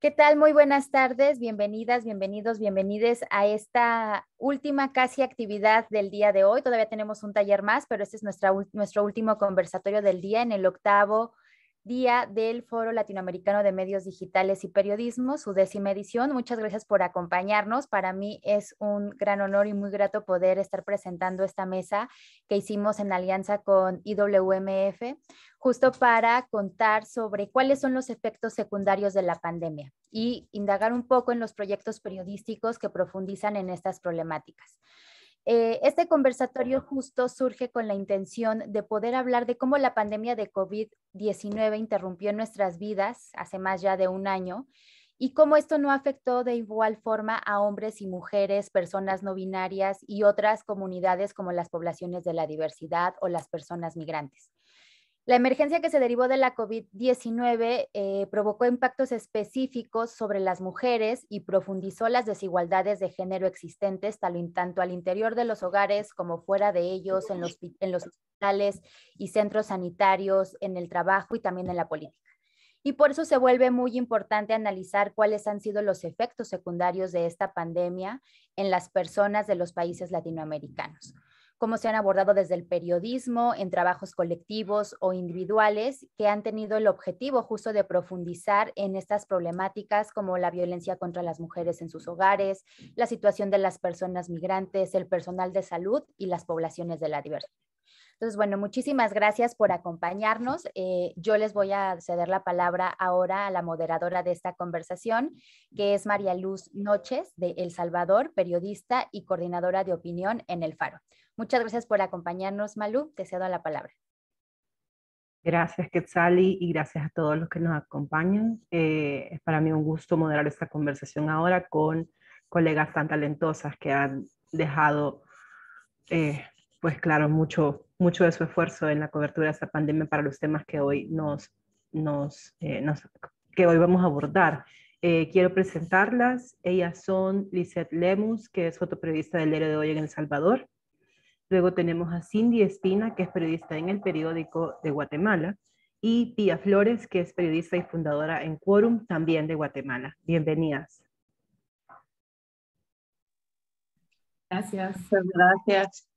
¿Qué tal? Muy buenas tardes, bienvenidas, bienvenidos, bienvenides a esta última casi actividad del día de hoy. Todavía tenemos un taller más, pero este es nuestro último conversatorio del día en el octavo día del Foro Latinoamericano de Medios Digitales y Periodismo, su 10ª edición. Muchas gracias por acompañarnos. Para mí es un gran honor y muy grato poder estar presentando esta mesa que hicimos en alianza con IWMF, justo para contar sobre cuáles son los efectos secundarios de la pandemia y indagar un poco en los proyectos periodísticos que profundizan en estas problemáticas. Este conversatorio justo surge con la intención de poder hablar de cómo la pandemia de COVID-19 interrumpió nuestras vidas hace más ya de un año y cómo esto no afectó de igual forma a hombres y mujeres, personas no binarias y otras comunidades como las poblaciones de la diversidad o las personas migrantes. La emergencia que se derivó de la COVID-19 provocó impactos específicos sobre las mujeres y profundizó las desigualdades de género existentes tanto al interior de los hogares como fuera de ellos, en los hospitales y centros sanitarios, en el trabajo y también en la política. Y por eso se vuelve muy importante analizar cuáles han sido los efectos secundarios de esta pandemia en las personas de los países latinoamericanos, cómo se han abordado desde el periodismo, en trabajos colectivos o individuales que han tenido el objetivo justo de profundizar en estas problemáticas como la violencia contra las mujeres en sus hogares, la situación de las personas migrantes, el personal de salud y las poblaciones de la diversidad. Entonces, bueno, muchísimas gracias por acompañarnos. Yo les voy a ceder la palabra ahora a la moderadora de esta conversación, que es María Luz Noches, de El Salvador, periodista y coordinadora de opinión en El Faro. Muchas gracias por acompañarnos, Malú. Te cedo la palabra. Gracias, Quetzali, y gracias a todos los que nos acompañan. Es para mí un gusto moderar esta conversación ahora con colegas tan talentosas que han dejado, pues claro, mucho de su esfuerzo en la cobertura de esta pandemia para los temas que hoy que hoy vamos a abordar. Quiero presentarlas. Ellas son Lisette Lemus, que es fotoperiodista del Diario de Hoy en El Salvador. Luego tenemos a Cindy Espina, que es periodista en El Periódico de Guatemala, y Pía Flores, que es periodista y fundadora en Quórum, también de Guatemala. Bienvenidas. Gracias. Gracias.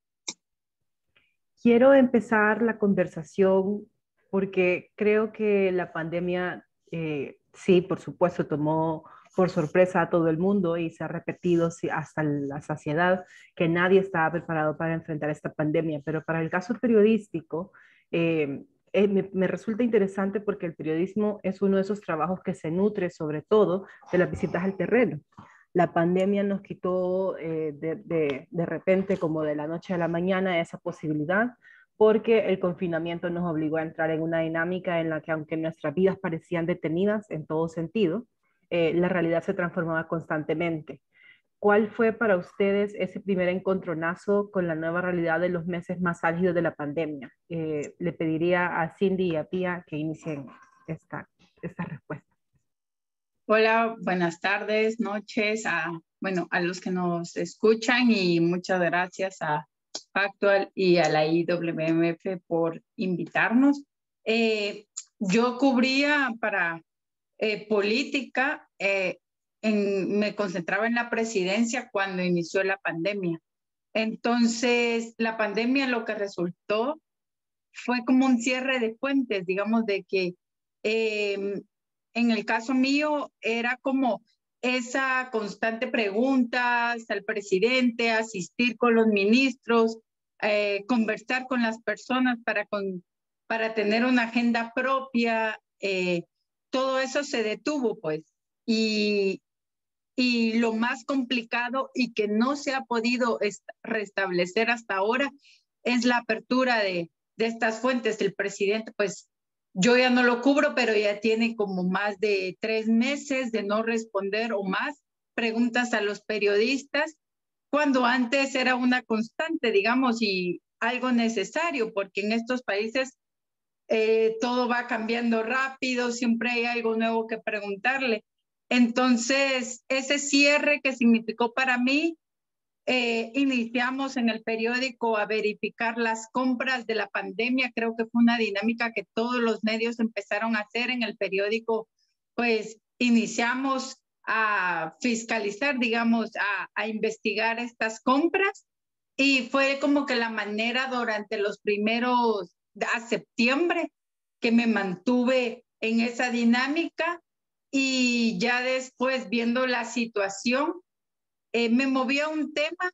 Quiero empezar la conversación porque creo que la pandemia, sí, por supuesto, tomó por sorpresa a todo el mundo y se ha repetido hasta la saciedad que nadie estaba preparado para enfrentar esta pandemia. Pero para el caso periodístico, me resulta interesante porque el periodismo es uno de esos trabajos que se nutre sobre todo de las visitas al terreno. La pandemia nos quitó de repente, como de la noche a la mañana, esa posibilidad, porque el confinamiento nos obligó a entrar en una dinámica en la que, aunque nuestras vidas parecían detenidas en todo sentido, la realidad se transformaba constantemente. ¿Cuál fue para ustedes ese primer encontronazo con la nueva realidad de los meses más álgidos de la pandemia? Le pediría a Cindy y a Pía que inicien esta respuesta. Hola, buenas tardes, noches, a los que nos escuchan, y muchas gracias a Factual y a la IWMF por invitarnos. Yo cubría para política, me concentraba en la presidencia cuando inició la pandemia. Entonces, la pandemia lo que resultó fue como un cierre de puentes, digamos, de que en el caso mío era como esa constante pregunta al presidente, asistir con los ministros, conversar con las personas para tener una agenda propia. Todo eso se detuvo, pues. Y lo más complicado y que no se ha podido restablecer hasta ahora es la apertura de estas fuentes. El presidente, pues, yo ya no lo cubro, pero ya tiene como más de 3 meses de no responder o más preguntas a los periodistas, cuando antes era una constante, digamos, y algo necesario, porque en estos países todo va cambiando rápido, siempre hay algo nuevo que preguntarle. Entonces, ese cierre que significó para mí, iniciamos en el periódico a verificar las compras de la pandemia. Creo que fue una dinámica que todos los medios empezaron a hacer en el periódico, pues iniciamos a fiscalizar, digamos, a investigar estas compras, y fue como que la manera durante los primeros, a septiembre, que me mantuve en esa dinámica, y ya después, viendo la situación, me moví a un tema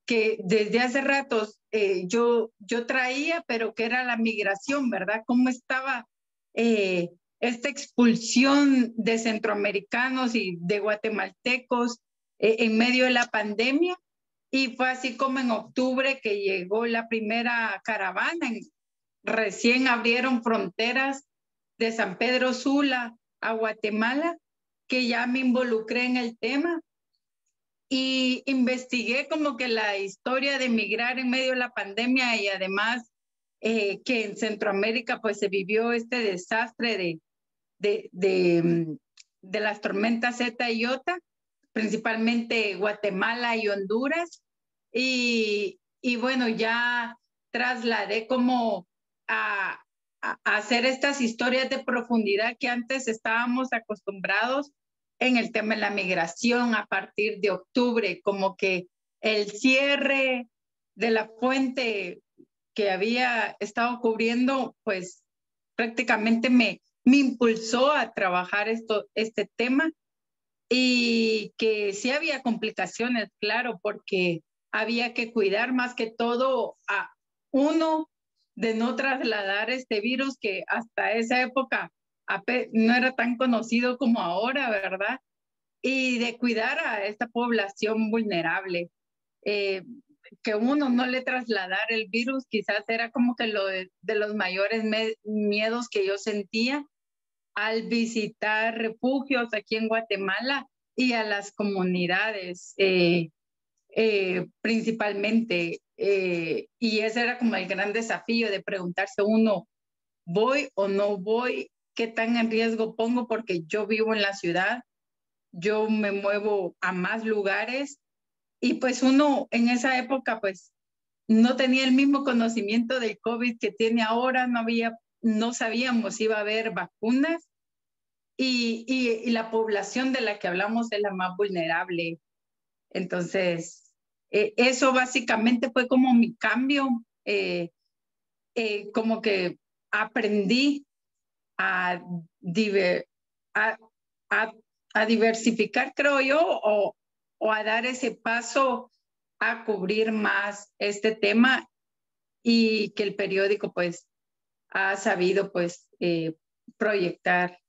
que desde hace ratos yo traía, pero que era la migración, ¿verdad? Cómo estaba esta expulsión de centroamericanos y de guatemaltecos en medio de la pandemia. Y fue así como en octubre que llegó la primera caravana. Recién abrieron fronteras de San Pedro Sula a Guatemala, que ya me involucré en el tema y investigué como que la historia de emigrar en medio de la pandemia, y además que en Centroamérica pues se vivió este desastre de las tormentas Zeta y Iota, principalmente Guatemala y Honduras. Y bueno, ya trasladé como a hacer estas historias de profundidad que antes estábamos acostumbrados en el tema de la migración a partir de octubre, como que el cierre de la fuente que había estado cubriendo, pues prácticamente me impulsó a trabajar este tema, y que sí había complicaciones, claro, porque había que cuidar más que todo a uno de no trasladar este virus que hasta esa época no era tan conocido como ahora, ¿verdad? Y de cuidar a esta población vulnerable. Que uno no le trasladara el virus, quizás era como que lo de los mayores miedos que yo sentía al visitar refugios aquí en Guatemala y a las comunidades principalmente. Y ese era como el gran desafío de preguntarse uno, ¿voy o no voy? ¿Qué tan en riesgo pongo? Porque yo vivo en la ciudad, yo me muevo a más lugares, y pues uno en esa época pues no tenía el mismo conocimiento del COVID que tiene ahora, no sabíamos si iba a haber vacunas, y la población de la que hablamos es la más vulnerable. Entonces, eso básicamente fue como mi cambio, como que aprendí a, diver, a, a diversificar, creo yo, o a dar ese paso a cubrir más este tema, y que el periódico pues ha sabido pues proyectar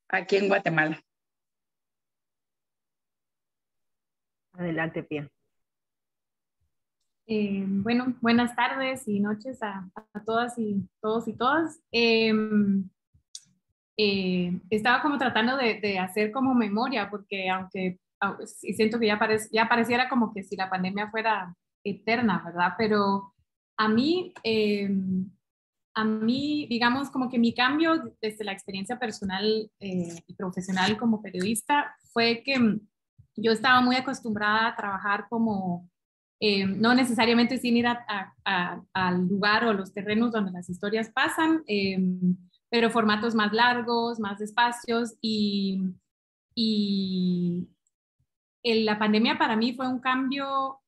aquí en Guatemala. Adelante, Pía. Bueno, buenas tardes y noches a todas y todos y todas. Estaba como tratando de hacer como memoria, porque aunque siento que ya pareciera como que si la pandemia fuera eterna, ¿verdad? Pero a mí, digamos, como que mi cambio desde la experiencia personal y profesional como periodista fue que yo estaba muy acostumbrada a trabajar como, no necesariamente sin ir al lugar o los terrenos donde las historias pasan, pero formatos más largos, más espacios, y la pandemia para mí fue un cambio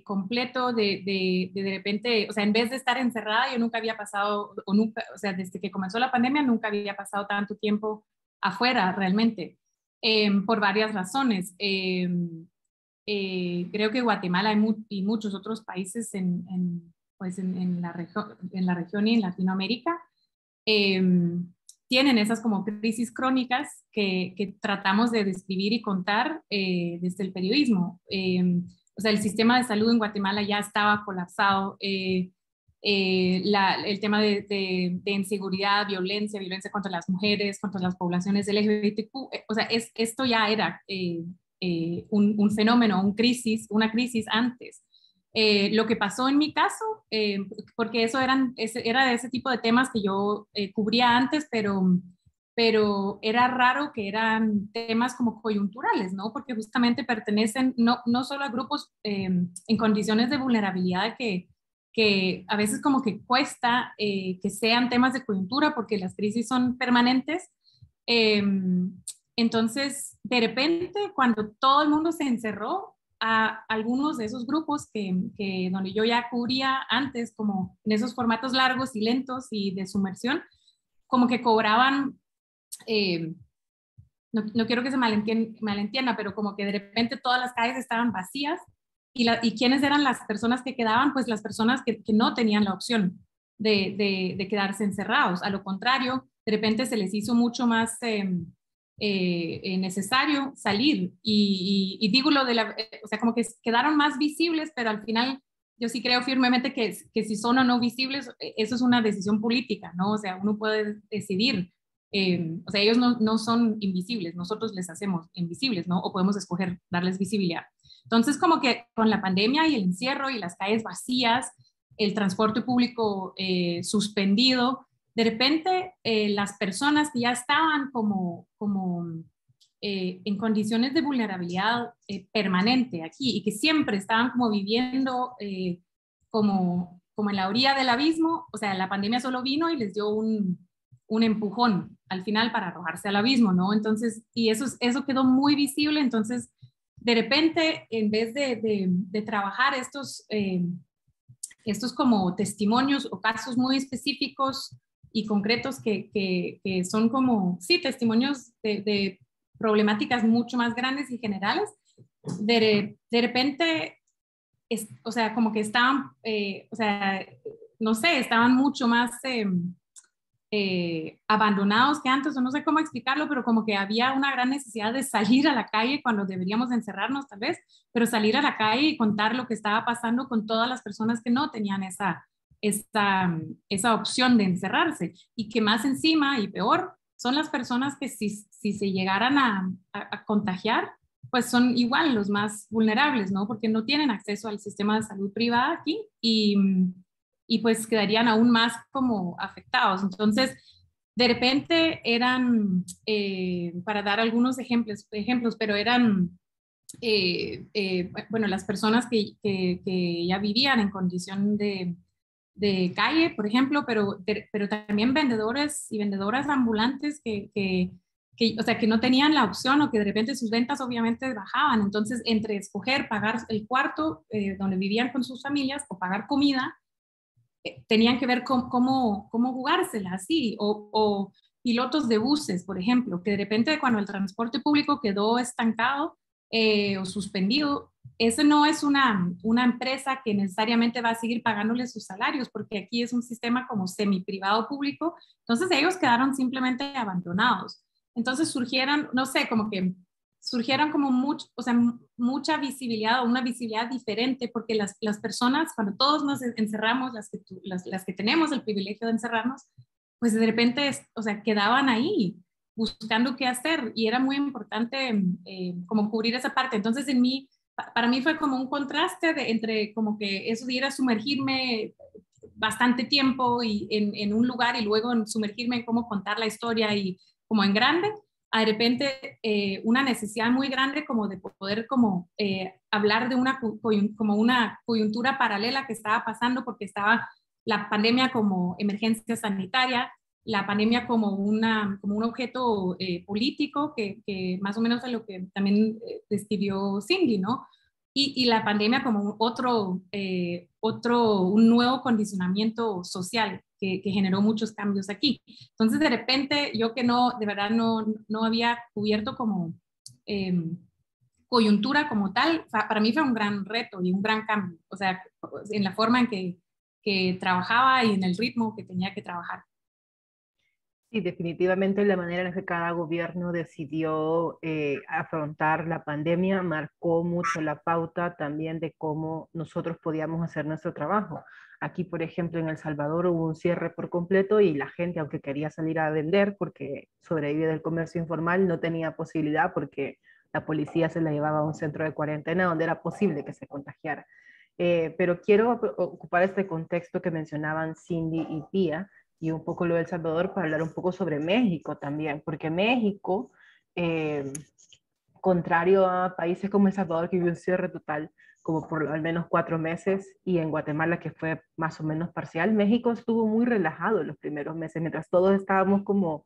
completo de repente, o sea, en vez de estar encerrada, yo nunca había pasado, o sea, desde que comenzó la pandemia, nunca había pasado tanto tiempo afuera realmente, por varias razones. Creo que Guatemala y muchos otros países pues en la región y en Latinoamérica tienen esas como crisis crónicas que tratamos de describir y contar desde el periodismo. O sea, el sistema de salud en Guatemala ya estaba colapsado. El tema de inseguridad, violencia contra las mujeres, contra las poblaciones LGBTQ, o sea, esto ya era un fenómeno, una crisis antes. Lo que pasó en mi caso, porque eso era de ese tipo de temas que yo cubría antes, pero era raro que eran temas como coyunturales, ¿no? Porque justamente pertenecen no solo a grupos en condiciones de vulnerabilidad que a veces como que cuesta que sean temas de coyuntura porque las crisis son permanentes, Entonces, de repente, cuando todo el mundo se encerró, a algunos de esos grupos donde yo ya cubría antes, como en esos formatos largos y lentos y de sumersión, como que cobraban, no quiero que se malentienda, pero como que de repente todas las calles estaban vacías y quiénes eran las personas que quedaban, pues las personas que no tenían la opción de quedarse encerrados. A lo contrario, de repente se les hizo mucho más necesario salir y digo lo de o sea, como que quedaron más visibles, pero al final yo sí creo firmemente que si son o no visibles, eso es una decisión política, ¿no? O sea, uno puede decidir. O sea, ellos no son invisibles, nosotros les hacemos invisibles, ¿no? O podemos escoger darles visibilidad. Entonces, como que con la pandemia y el encierro y las calles vacías, el transporte público suspendido, de repente las personas que ya estaban como en condiciones de vulnerabilidad permanente aquí y que siempre estaban como viviendo como en la orilla del abismo, o sea, la pandemia solo vino y les dio un empujón al final para arrojarse al abismo, ¿no? Entonces, y eso quedó muy visible, entonces, de repente, en vez de trabajar estos como testimonios o casos muy específicos y concretos que son como, sí, testimonios de problemáticas mucho más grandes y generales, de repente, o sea, como que estaban, o sea, no sé, estaban mucho más abandonados que antes, o no sé cómo explicarlo, pero como que había una gran necesidad de salir a la calle cuando deberíamos encerrarnos tal vez, pero salir a la calle y contar lo que estaba pasando con todas las personas que no tenían esa opción de encerrarse y que más encima y peor son las personas que si se llegaran a contagiar, pues son igual los más vulnerables, ¿no? Porque no tienen acceso al sistema de salud privada aquí y pues quedarían aún más como afectados. Entonces, de repente eran, para dar algunos ejemplos, pero eran, bueno, las personas que ya vivían en condición de calle, por ejemplo, pero también vendedores y vendedoras ambulantes o sea, que no tenían la opción o que de repente sus ventas obviamente bajaban. Entonces, entre escoger pagar el cuarto donde vivían con sus familias o pagar comida, tenían que ver cómo jugársela así, o pilotos de buses, por ejemplo, que de repente cuando el transporte público quedó estancado o suspendido, eso no es una empresa que necesariamente va a seguir pagándole sus salarios, porque aquí es un sistema como semi-privado público, entonces ellos quedaron simplemente abandonados. Entonces surgieron, no sé, como que surgieron como mucha visibilidad o una visibilidad diferente, porque las personas, cuando todos nos encerramos, las que tenemos el privilegio de encerrarnos, pues de repente, o sea, quedaban ahí buscando qué hacer y era muy importante como cubrir esa parte. Entonces, para mí fue como un contraste entre como que eso de ir a sumergirme bastante tiempo y en un lugar y luego en sumergirme en cómo contar la historia y como en grande, de repente una necesidad muy grande como de poder como hablar de como una coyuntura paralela que estaba pasando porque estaba la pandemia como emergencia sanitaria, la pandemia como un objeto político que más o menos es lo que también describió Cindy, ¿no? Y la pandemia como un nuevo condicionamiento social que generó muchos cambios aquí. Entonces, de repente, yo que de verdad no había cubierto como coyuntura como tal, para mí fue un gran reto y un gran cambio, o sea, en la forma en que trabajaba y en el ritmo que tenía que trabajar. Sí, definitivamente la manera en que cada gobierno decidió afrontar la pandemia marcó mucho la pauta también de cómo nosotros podíamos hacer nuestro trabajo. Aquí, por ejemplo, en El Salvador hubo un cierre por completo y la gente, aunque quería salir a vender porque sobrevive del comercio informal, no tenía posibilidad porque la policía se la llevaba a un centro de cuarentena donde era posible que se contagiara. Pero quiero ocupar este contexto que mencionaban Cindy y Pía, y un poco lo de El Salvador para hablar un poco sobre México también, porque México, contrario a países como El Salvador que vivió un cierre total, como por al menos 4 meses, y en Guatemala que fue más o menos parcial, México estuvo muy relajado en los primeros meses, mientras todos estábamos como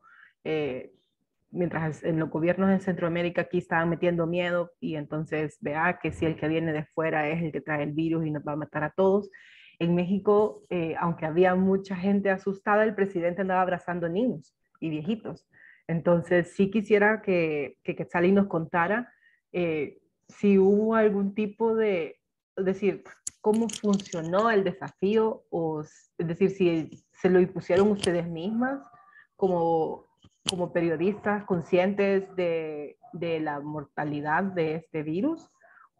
mientras en los gobiernos en Centroamérica aquí estaban metiendo miedo y entonces vea que si el que viene de fuera es el que trae el virus y nos va a matar a todos. En México, aunque había mucha gente asustada, el presidente andaba abrazando niños y viejitos. Entonces sí quisiera que Quetzalí nos contara si hubo algún tipo de, es decir, cómo funcionó el desafío, o es decir, si se lo impusieron ustedes mismas como periodistas conscientes de la mortalidad de este virus,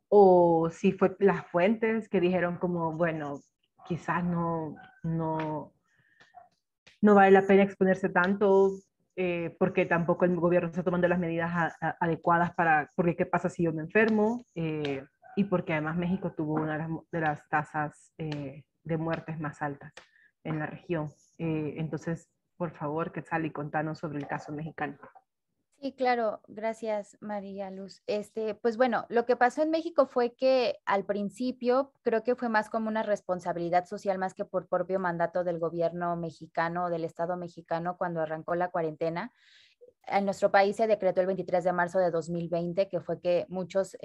o si fue las fuentes que dijeron como, bueno, quizás no vale la pena exponerse tanto, porque tampoco el gobierno está tomando las medidas adecuadas porque qué pasa si yo me enfermo, y porque además México tuvo una de las tasas de muertes más altas en la región. Entonces, por favor, Quetzalí, contanos sobre el caso mexicano. Sí, claro, gracias María Luz. Pues bueno, lo que pasó en México fue que al principio creo que fue más como una responsabilidad social más que por propio mandato del gobierno mexicano, del Estado mexicano cuando arrancó la cuarentena. En nuestro país se decretó el 23 de marzo de 2020, que fue que muchos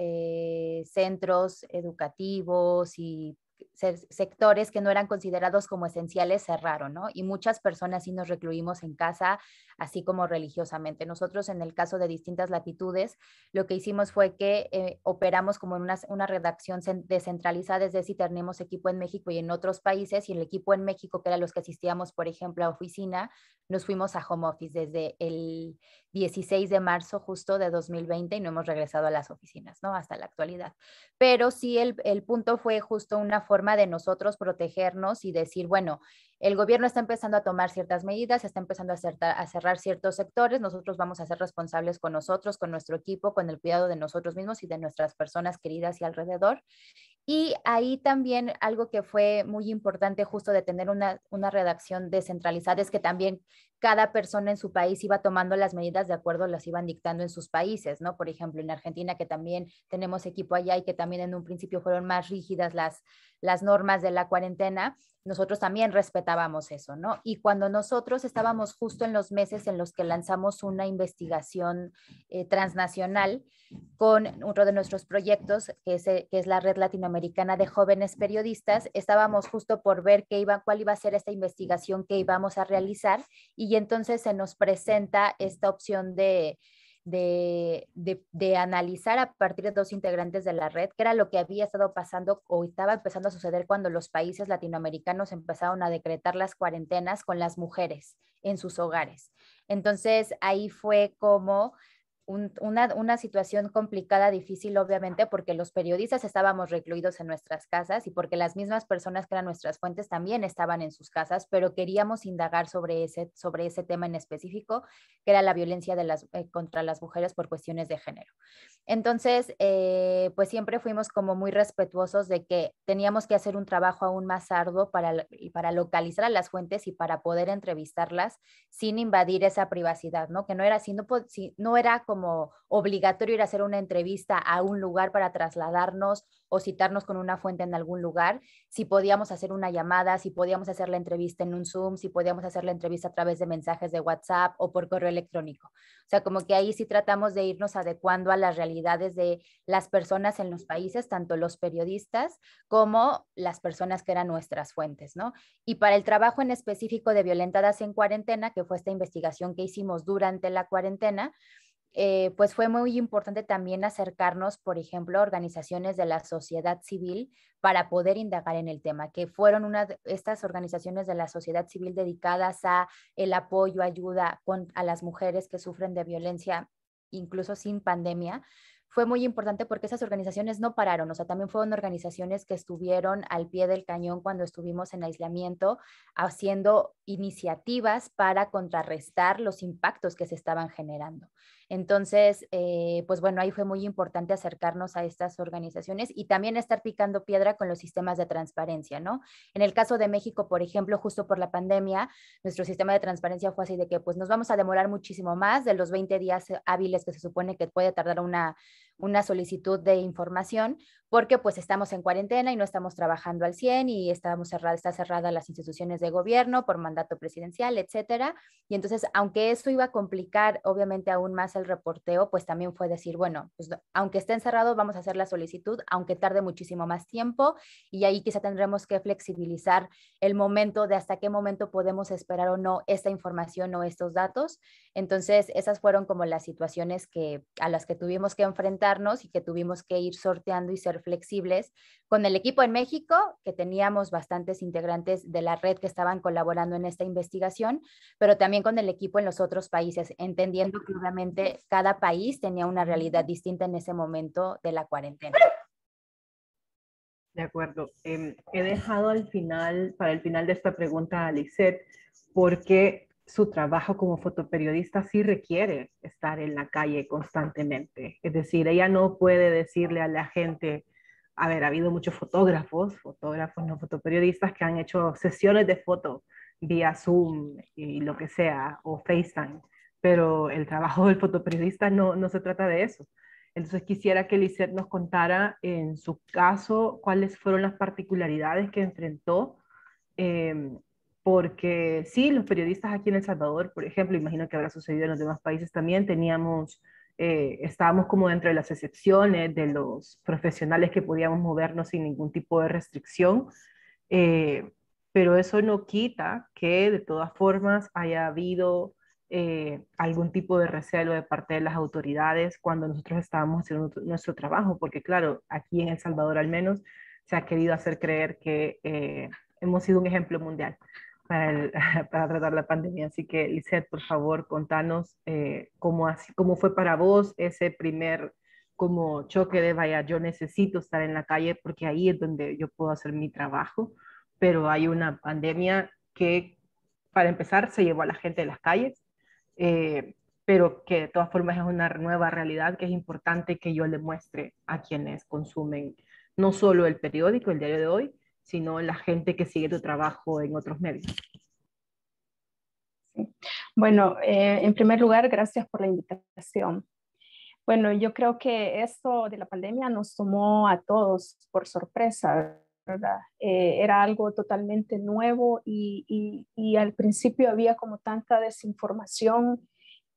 centros educativos y sectores que no eran considerados como esenciales cerraron, ¿no? Y muchas personas sí nos recluimos en casa, así como religiosamente. Nosotros, en el caso de distintas latitudes, lo que hicimos fue que operamos como en una redacción descentralizada, es decir, tenemos equipo en México y en otros países, y el equipo en México, que era los que asistíamos, por ejemplo, a oficina, nos fuimos a home office desde el 16 de marzo justo de 2020 y no hemos regresado a las oficinas, ¿no? Hasta la actualidad. Pero sí, el punto fue justo una forma de nosotros protegernos y decir, bueno, el gobierno está empezando a tomar ciertas medidas, está empezando a cerrar ciertos sectores, nosotros vamos a ser responsables con nosotros, con nuestro equipo, con el cuidado de nosotros mismos y de nuestras personas queridas y alrededor. Y ahí también algo que fue muy importante justo de tener una redacción descentralizada es que también cada persona en su país iba tomando las medidas de acuerdo, las iban dictando en sus países, ¿no? Por ejemplo, en Argentina, que también tenemos equipo allá y que también en un principio fueron más rígidas las normas de la cuarentena, nosotros también respetábamos eso, ¿no? Y cuando nosotros estábamos justo en los meses en los que lanzamos una investigación transnacional con otro de nuestros proyectos, que es la Red Latinoamericana de Jóvenes Periodistas, estábamos justo por ver cuál iba a ser esta investigación que íbamos a realizar, y entonces se nos presenta esta opción de analizar a partir de dos integrantes de la red, que era lo que había estado pasando o estaba empezando a suceder cuando los países latinoamericanos empezaron a decretar las cuarentenas con las mujeres en sus hogares. Entonces ahí fue como una situación complicada, difícil, obviamente, porque los periodistas estábamos recluidos en nuestras casas y porque las mismas personas que eran nuestras fuentes también estaban en sus casas, pero queríamos indagar sobre ese tema en específico, que era la violencia contra las mujeres por cuestiones de género. Entonces, pues siempre fuimos como muy respetuosos de que teníamos que hacer un trabajo aún más arduo para localizar a las fuentes y para poder entrevistarlas sin invadir esa privacidad, ¿no? Que no era así, no era como obligatorio ir a hacer una entrevista a un lugar para trasladarnos o citarnos con una fuente en algún lugar, si podíamos hacer una llamada, si podíamos hacer la entrevista en un Zoom, si podíamos hacer la entrevista a través de mensajes de WhatsApp o por correo electrónico. O sea, como que ahí sí tratamos de irnos adecuando a las realidades de las personas en los países, tanto los periodistas como las personas que eran nuestras fuentes, ¿no? Y para el trabajo en específico de Violentadas en Cuarentena, que fue esta investigación que hicimos durante la cuarentena, pues fue muy importante también acercarnos, por ejemplo, a organizaciones de la sociedad civil para poder indagar en el tema, que fueron estas organizaciones de la sociedad civil dedicadas a el apoyo, ayuda a las mujeres que sufren de violencia, incluso sin pandemia. Fue muy importante porque esas organizaciones no pararon, o sea, también fueron organizaciones que estuvieron al pie del cañón cuando estuvimos en aislamiento, haciendo iniciativas para contrarrestar los impactos que se estaban generando. Entonces, pues bueno, ahí fue muy importante acercarnos a estas organizaciones y también estar picando piedra con los sistemas de transparencia, ¿no? En el caso de México, por ejemplo, justo por la pandemia, nuestro sistema de transparencia fue así de que pues nos vamos a demorar muchísimo más de los 20 días hábiles que se supone que puede tardar una solicitud de información porque pues estamos en cuarentena y no estamos trabajando al 100 y está cerrada las instituciones de gobierno por mandato presidencial, etcétera. Y entonces, aunque eso iba a complicar obviamente aún más el reporteo, pues también fue decir, bueno, pues aunque esté encerrado, vamos a hacer la solicitud, aunque tarde muchísimo más tiempo, y ahí quizá tendremos que flexibilizar el momento de hasta qué momento podemos esperar o no esta información o estos datos. Entonces, esas fueron como las situaciones a las que tuvimos que enfrentarnos y que tuvimos que ir sorteando y ser flexibles con el equipo en México, que teníamos bastantes integrantes de la red que estaban colaborando en esta investigación, pero también con el equipo en los otros países, entendiendo que obviamente cada país tenía una realidad distinta en ese momento de la cuarentena. De acuerdo. He dejado para el final de esta pregunta a Lisette, porque su trabajo como fotoperiodista sí requiere estar en la calle constantemente. Es decir, ella no puede decirle a la gente, a ver, ha habido muchos fotógrafos, no fotoperiodistas, que han hecho sesiones de fotos vía Zoom y lo que sea, o FaceTime, pero el trabajo del fotoperiodista no se trata de eso. Entonces quisiera que Lisette nos contara en su caso cuáles fueron las particularidades que enfrentó, eh, porque sí, los periodistas aquí en El Salvador, por ejemplo, imagino que habrá sucedido en los demás países también, estábamos como dentro de las excepciones de los profesionales que podíamos movernos sin ningún tipo de restricción, eh, pero eso no quita que de todas formas haya habido algún tipo de recelo de parte de las autoridades cuando nosotros estábamos haciendo nuestro trabajo, porque claro, aquí en El Salvador al menos se ha querido hacer creer que hemos sido un ejemplo mundial para tratar la pandemia. Así que, Lisette, por favor, contanos cómo fue para vos ese primer como choque de, vaya, yo necesito estar en la calle porque ahí es donde yo puedo hacer mi trabajo, pero hay una pandemia que, para empezar, se llevó a la gente de las calles, eh, pero que de todas formas es una nueva realidad que es importante que yo le muestre a quienes consumen no solo el periódico, el diario de hoy, sino la gente que sigue tu trabajo en otros medios. Sí. Bueno, en primer lugar, gracias por la invitación. Bueno, yo creo que esto de la pandemia nos tomó a todos por sorpresa, ¿verdad? Era algo totalmente nuevo y al principio había como tanta desinformación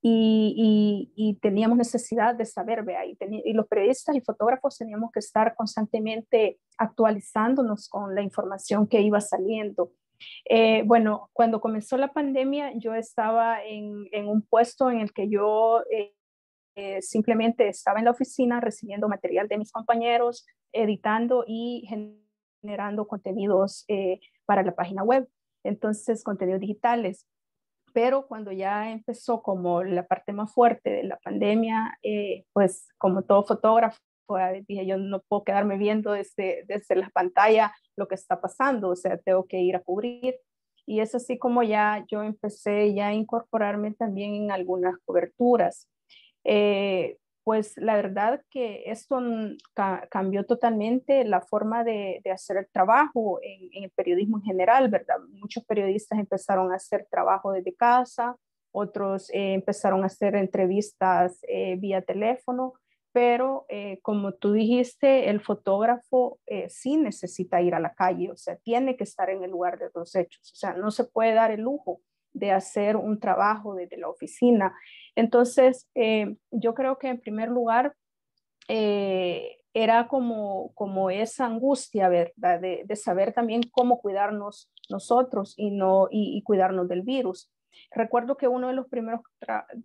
y teníamos necesidad de saber, vea, y los periodistas y fotógrafos teníamos que estar constantemente actualizándonos con la información que iba saliendo. Bueno, cuando comenzó la pandemia, yo estaba en un puesto en el que yo simplemente estaba en la oficina recibiendo material de mis compañeros, editando y generando contenidos para la página web, entonces contenidos digitales. Pero cuando ya empezó como la parte más fuerte de la pandemia, pues como todo fotógrafo, dije yo no puedo quedarme viendo desde la pantalla lo que está pasando, o sea, tengo que ir a cubrir. Y es así como ya yo empecé ya a incorporarme también en algunas coberturas. Pues la verdad que esto cambió totalmente la forma de hacer el trabajo en el periodismo en general, ¿verdad? Muchos periodistas empezaron a hacer trabajo desde casa, otros empezaron a hacer entrevistas vía teléfono, pero como tú dijiste, el fotógrafo sí necesita ir a la calle, o sea, tiene que estar en el lugar de los hechos, o sea, no se puede dar el lujo de hacer un trabajo desde la oficina. Entonces, yo creo que en primer lugar era como esa angustia, ¿verdad? De saber también cómo cuidarnos nosotros y cuidarnos del virus. Recuerdo que uno de los primeros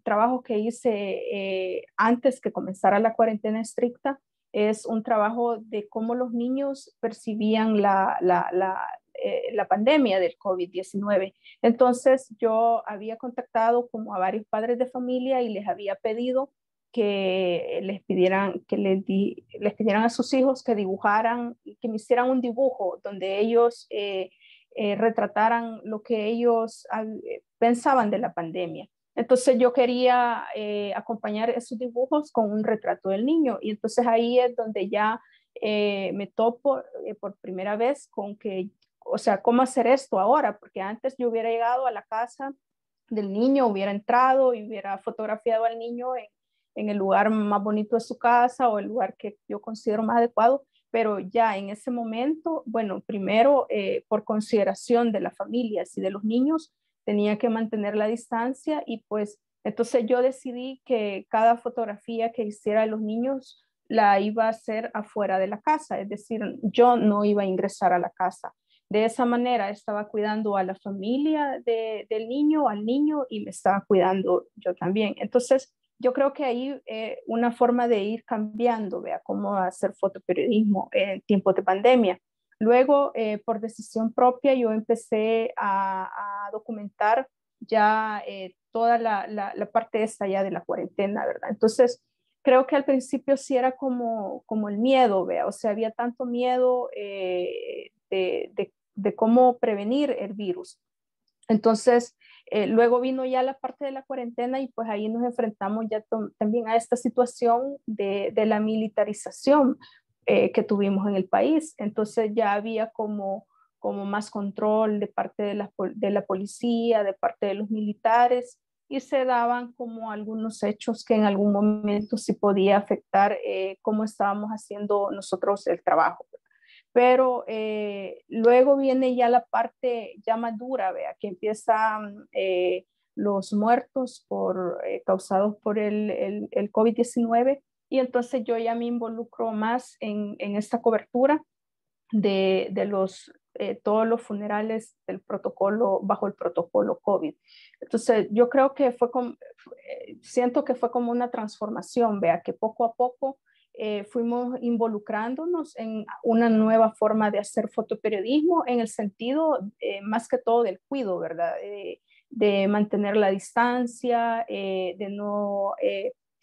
trabajos que hice antes que comenzara la cuarentena estricta es un trabajo de cómo los niños percibían la pandemia del COVID-19. Entonces yo había contactado como a varios padres de familia y les había pedido que les pidieran a sus hijos que dibujaran, que me hicieran un dibujo donde ellos retrataran lo que ellos pensaban de la pandemia. Entonces yo quería acompañar esos dibujos con un retrato del niño y entonces ahí es donde ya me topo por primera vez con que, o sea, ¿cómo hacer esto ahora? Porque antes yo hubiera llegado a la casa del niño, hubiera entrado y hubiera fotografiado al niño en el lugar más bonito de su casa o el lugar que yo considero más adecuado, pero ya en ese momento, bueno, primero por consideración de las familias y de los niños, tenía que mantener la distancia y pues entonces yo decidí que cada fotografía que hiciera de los niños la iba a hacer afuera de la casa, es decir, yo no iba a ingresar a la casa. De esa manera estaba cuidando a la familia del niño, al niño, y me estaba cuidando yo también. Entonces, yo creo que ahí una forma de ir cambiando, vea, cómo hacer fotoperiodismo en tiempos de pandemia. Luego, por decisión propia, yo empecé a documentar ya toda la parte esta ya de la cuarentena, ¿verdad? Entonces, creo que al principio sí era como el miedo, vea, o sea, había tanto miedo de cómo prevenir el virus. Entonces, luego vino ya la parte de la cuarentena y pues ahí nos enfrentamos ya también a esta situación de la militarización que tuvimos en el país. Entonces ya había como más control de parte de la policía, de parte de los militares y se daban como algunos hechos que en algún momento sí podía afectar cómo estábamos haciendo nosotros el trabajo. Pero luego viene ya la parte ya más dura, vea, que empiezan los muertos causados por el COVID-19 y entonces yo ya me involucro más en esta cobertura de todos los funerales del protocolo, bajo el protocolo COVID. Entonces yo creo que siento que fue como una transformación, vea, que poco a poco fuimos involucrándonos en una nueva forma de hacer fotoperiodismo en el sentido más que todo del cuidado, ¿verdad? De mantener la distancia, de no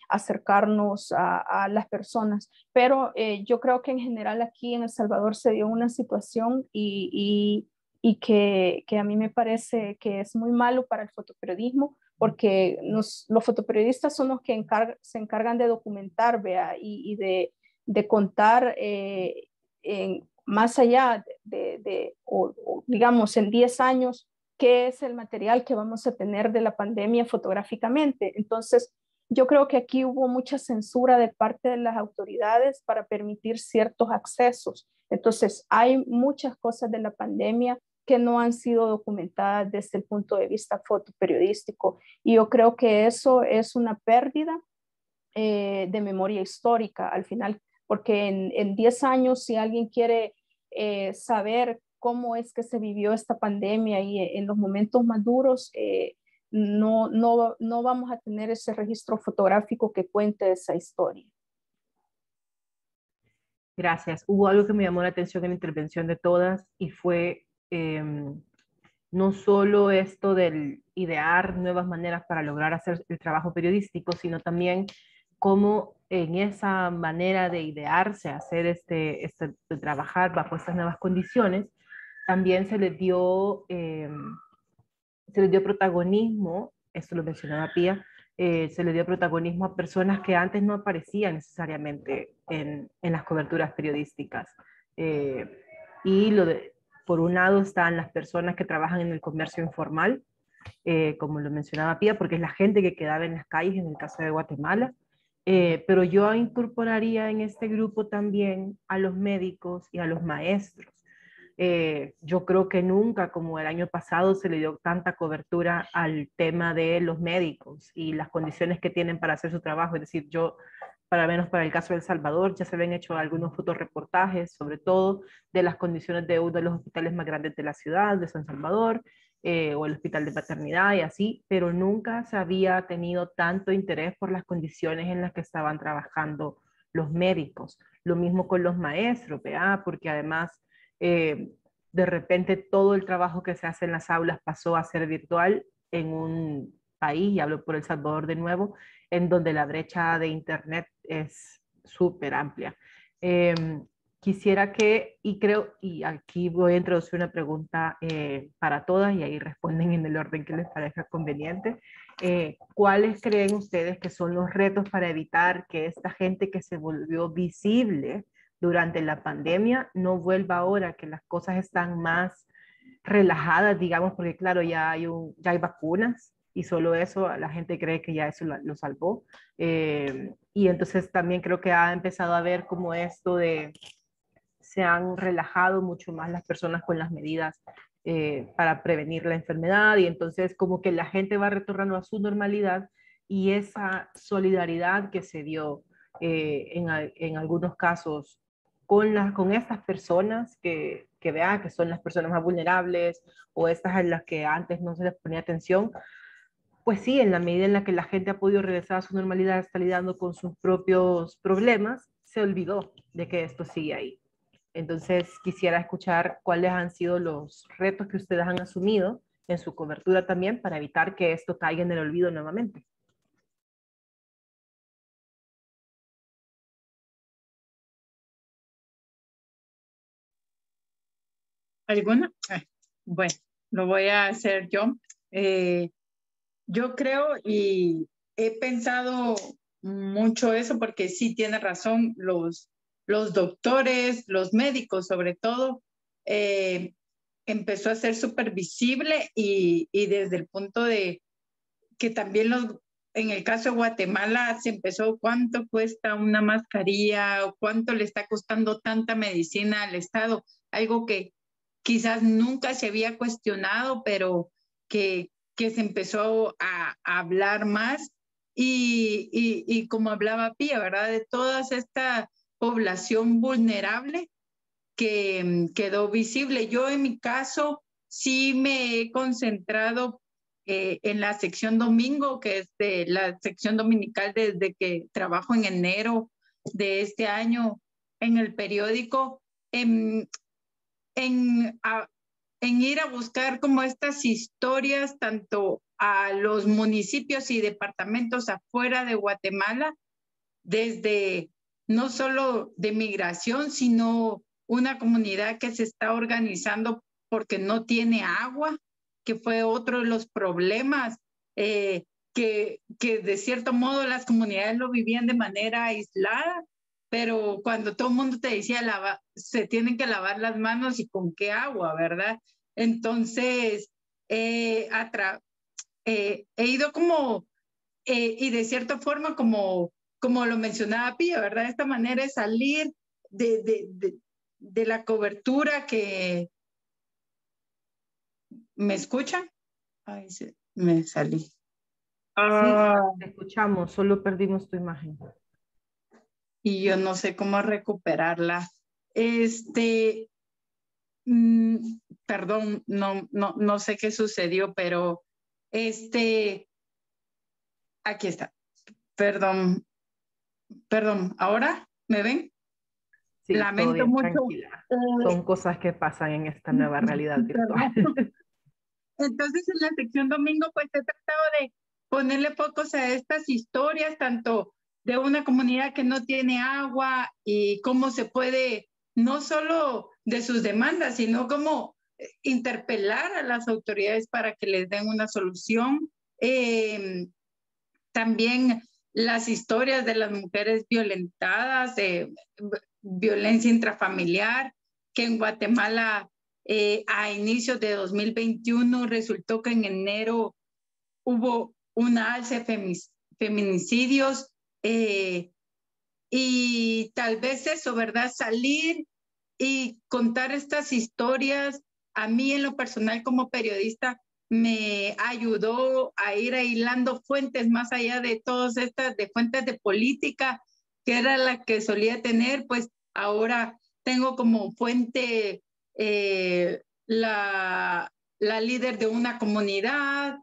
acercarnos a las personas. Pero yo creo que en general aquí en El Salvador se dio una situación y que a mí me parece que es muy malo para el fotoperiodismo porque los fotoperiodistas son los que se encargan de documentar, vea, y de contar más allá o digamos en 10 años qué es el material que vamos a tener de la pandemia fotográficamente. Entonces, yo creo que aquí hubo mucha censura de parte de las autoridades para permitir ciertos accesos. Entonces, hay muchas cosas de la pandemia que no han sido documentadas desde el punto de vista fotoperiodístico. Y yo creo que eso es una pérdida de memoria histórica al final, porque en 10 años, si alguien quiere saber cómo es que se vivió esta pandemia y en los momentos más duros, no vamos a tener ese registro fotográfico que cuente esa historia. Gracias. Hubo algo que me llamó la atención en la intervención de todas y fue no solo esto del idear nuevas maneras para lograr hacer el trabajo periodístico, sino también cómo en esa manera de idearse, hacer de trabajar bajo estas nuevas condiciones, también se les dio protagonismo, esto lo mencionaba Pía, se le dio protagonismo a personas que antes no aparecían necesariamente en las coberturas periodísticas. Y por un lado están las personas que trabajan en el comercio informal, como lo mencionaba Pía, porque es la gente que quedaba en las calles en el caso de Guatemala. Pero yo incorporaría en este grupo también a los médicos y a los maestros. Yo creo que nunca, como el año pasado, se le dio tanta cobertura al tema de los médicos y las condiciones que tienen para hacer su trabajo. Es decir, para menos para el caso de El Salvador, ya se habían hecho algunos fotoreportajes, sobre todo de las condiciones de uno de los hospitales más grandes de la ciudad, de San Salvador, o el hospital de maternidad y así, pero nunca se había tenido tanto interés por las condiciones en las que estaban trabajando los médicos. Lo mismo con los maestros, ¿verdad? Porque además de repente todo el trabajo que se hace en las aulas pasó a ser virtual en un país, y hablo por El Salvador de nuevo, en donde la brecha de internet es súper amplia. Quisiera y aquí voy a introducir una pregunta para todas y ahí responden en el orden que les parezca conveniente. ¿Cuáles creen ustedes que son los retos para evitar que esta gente que se volvió visible durante la pandemia no vuelva ahora que las cosas están más relajadas, digamos, porque claro, ya hay vacunas, y solo eso, la gente cree que ya eso lo salvó. Y entonces también creo que ha empezado a ver como esto de, se han relajado mucho más las personas con las medidas para prevenir la enfermedad, y entonces como que la gente va retornando a su normalidad, y esa solidaridad que se dio en algunos casos con estas personas que vean que son las personas más vulnerables, o estas en las que antes no se les ponía atención, pues sí, en la medida en la que la gente ha podido regresar a su normalidad, está lidiando con sus propios problemas, se olvidó de que esto sigue ahí. Entonces, quisiera escuchar cuáles han sido los retos que ustedes han asumido en su cobertura también para evitar que esto caiga en el olvido nuevamente. ¿Alguna? Bueno, lo voy a hacer yo. Yo creo y he pensado mucho eso, porque sí tiene razón, los doctores, los médicos sobre todo, empezó a ser súper visible, y desde el punto de que también en el caso de Guatemala se empezó, ¿cuánto cuesta una mascarilla? ¿O cuánto le está costando tanta medicina al Estado? Algo que quizás nunca se había cuestionado, pero que se empezó a hablar más, y como hablaba Pía, ¿verdad? De toda esta población vulnerable que quedó visible. Yo en mi caso sí me he concentrado en la sección domingo, que es de la sección dominical desde que trabajo en enero de este año en el periódico, en, en, a, en ir a buscar como estas historias tanto a los municipios y departamentos afuera de Guatemala, desde no solo de migración, sino una comunidad que se está organizando porque no tiene agua, que fue otro de los problemas, que de cierto modo las comunidades lo vivían de manera aislada, pero cuando todo el mundo te decía se tienen que lavar las manos, y con qué agua, ¿verdad? Entonces, he ido como, y de cierta forma como lo mencionaba Pía, ¿verdad? Esta manera de salir de la cobertura que... ¿Me escuchan? Ay, me salí. Sí, te escuchamos, solo perdimos tu imagen. Y yo no sé cómo recuperarla. Perdón, no sé qué sucedió, pero aquí está. Perdón, ¿ahora me ven? Sí, todo Lamento bien, mucho. tranquila. Son cosas que pasan en esta nueva realidad virtual. Entonces, en la sección domingo, pues he tratado de ponerle focos a estas historias, tanto de una comunidad que no tiene agua, y cómo se puede, no solo de sus demandas, sino cómo interpelar a las autoridades para que les den una solución. También las historias de las mujeres violentadas, violencia intrafamiliar, que en Guatemala a inicios de 2021 resultó que en enero hubo una alza de feminicidios, y tal vez eso, ¿verdad? Salir y contar estas historias, a mí en lo personal como periodista, me ayudó a ir hilando fuentes más allá de todas estas, de fuentes de política, que era la que solía tener, pues ahora tengo como fuente la líder de una comunidad,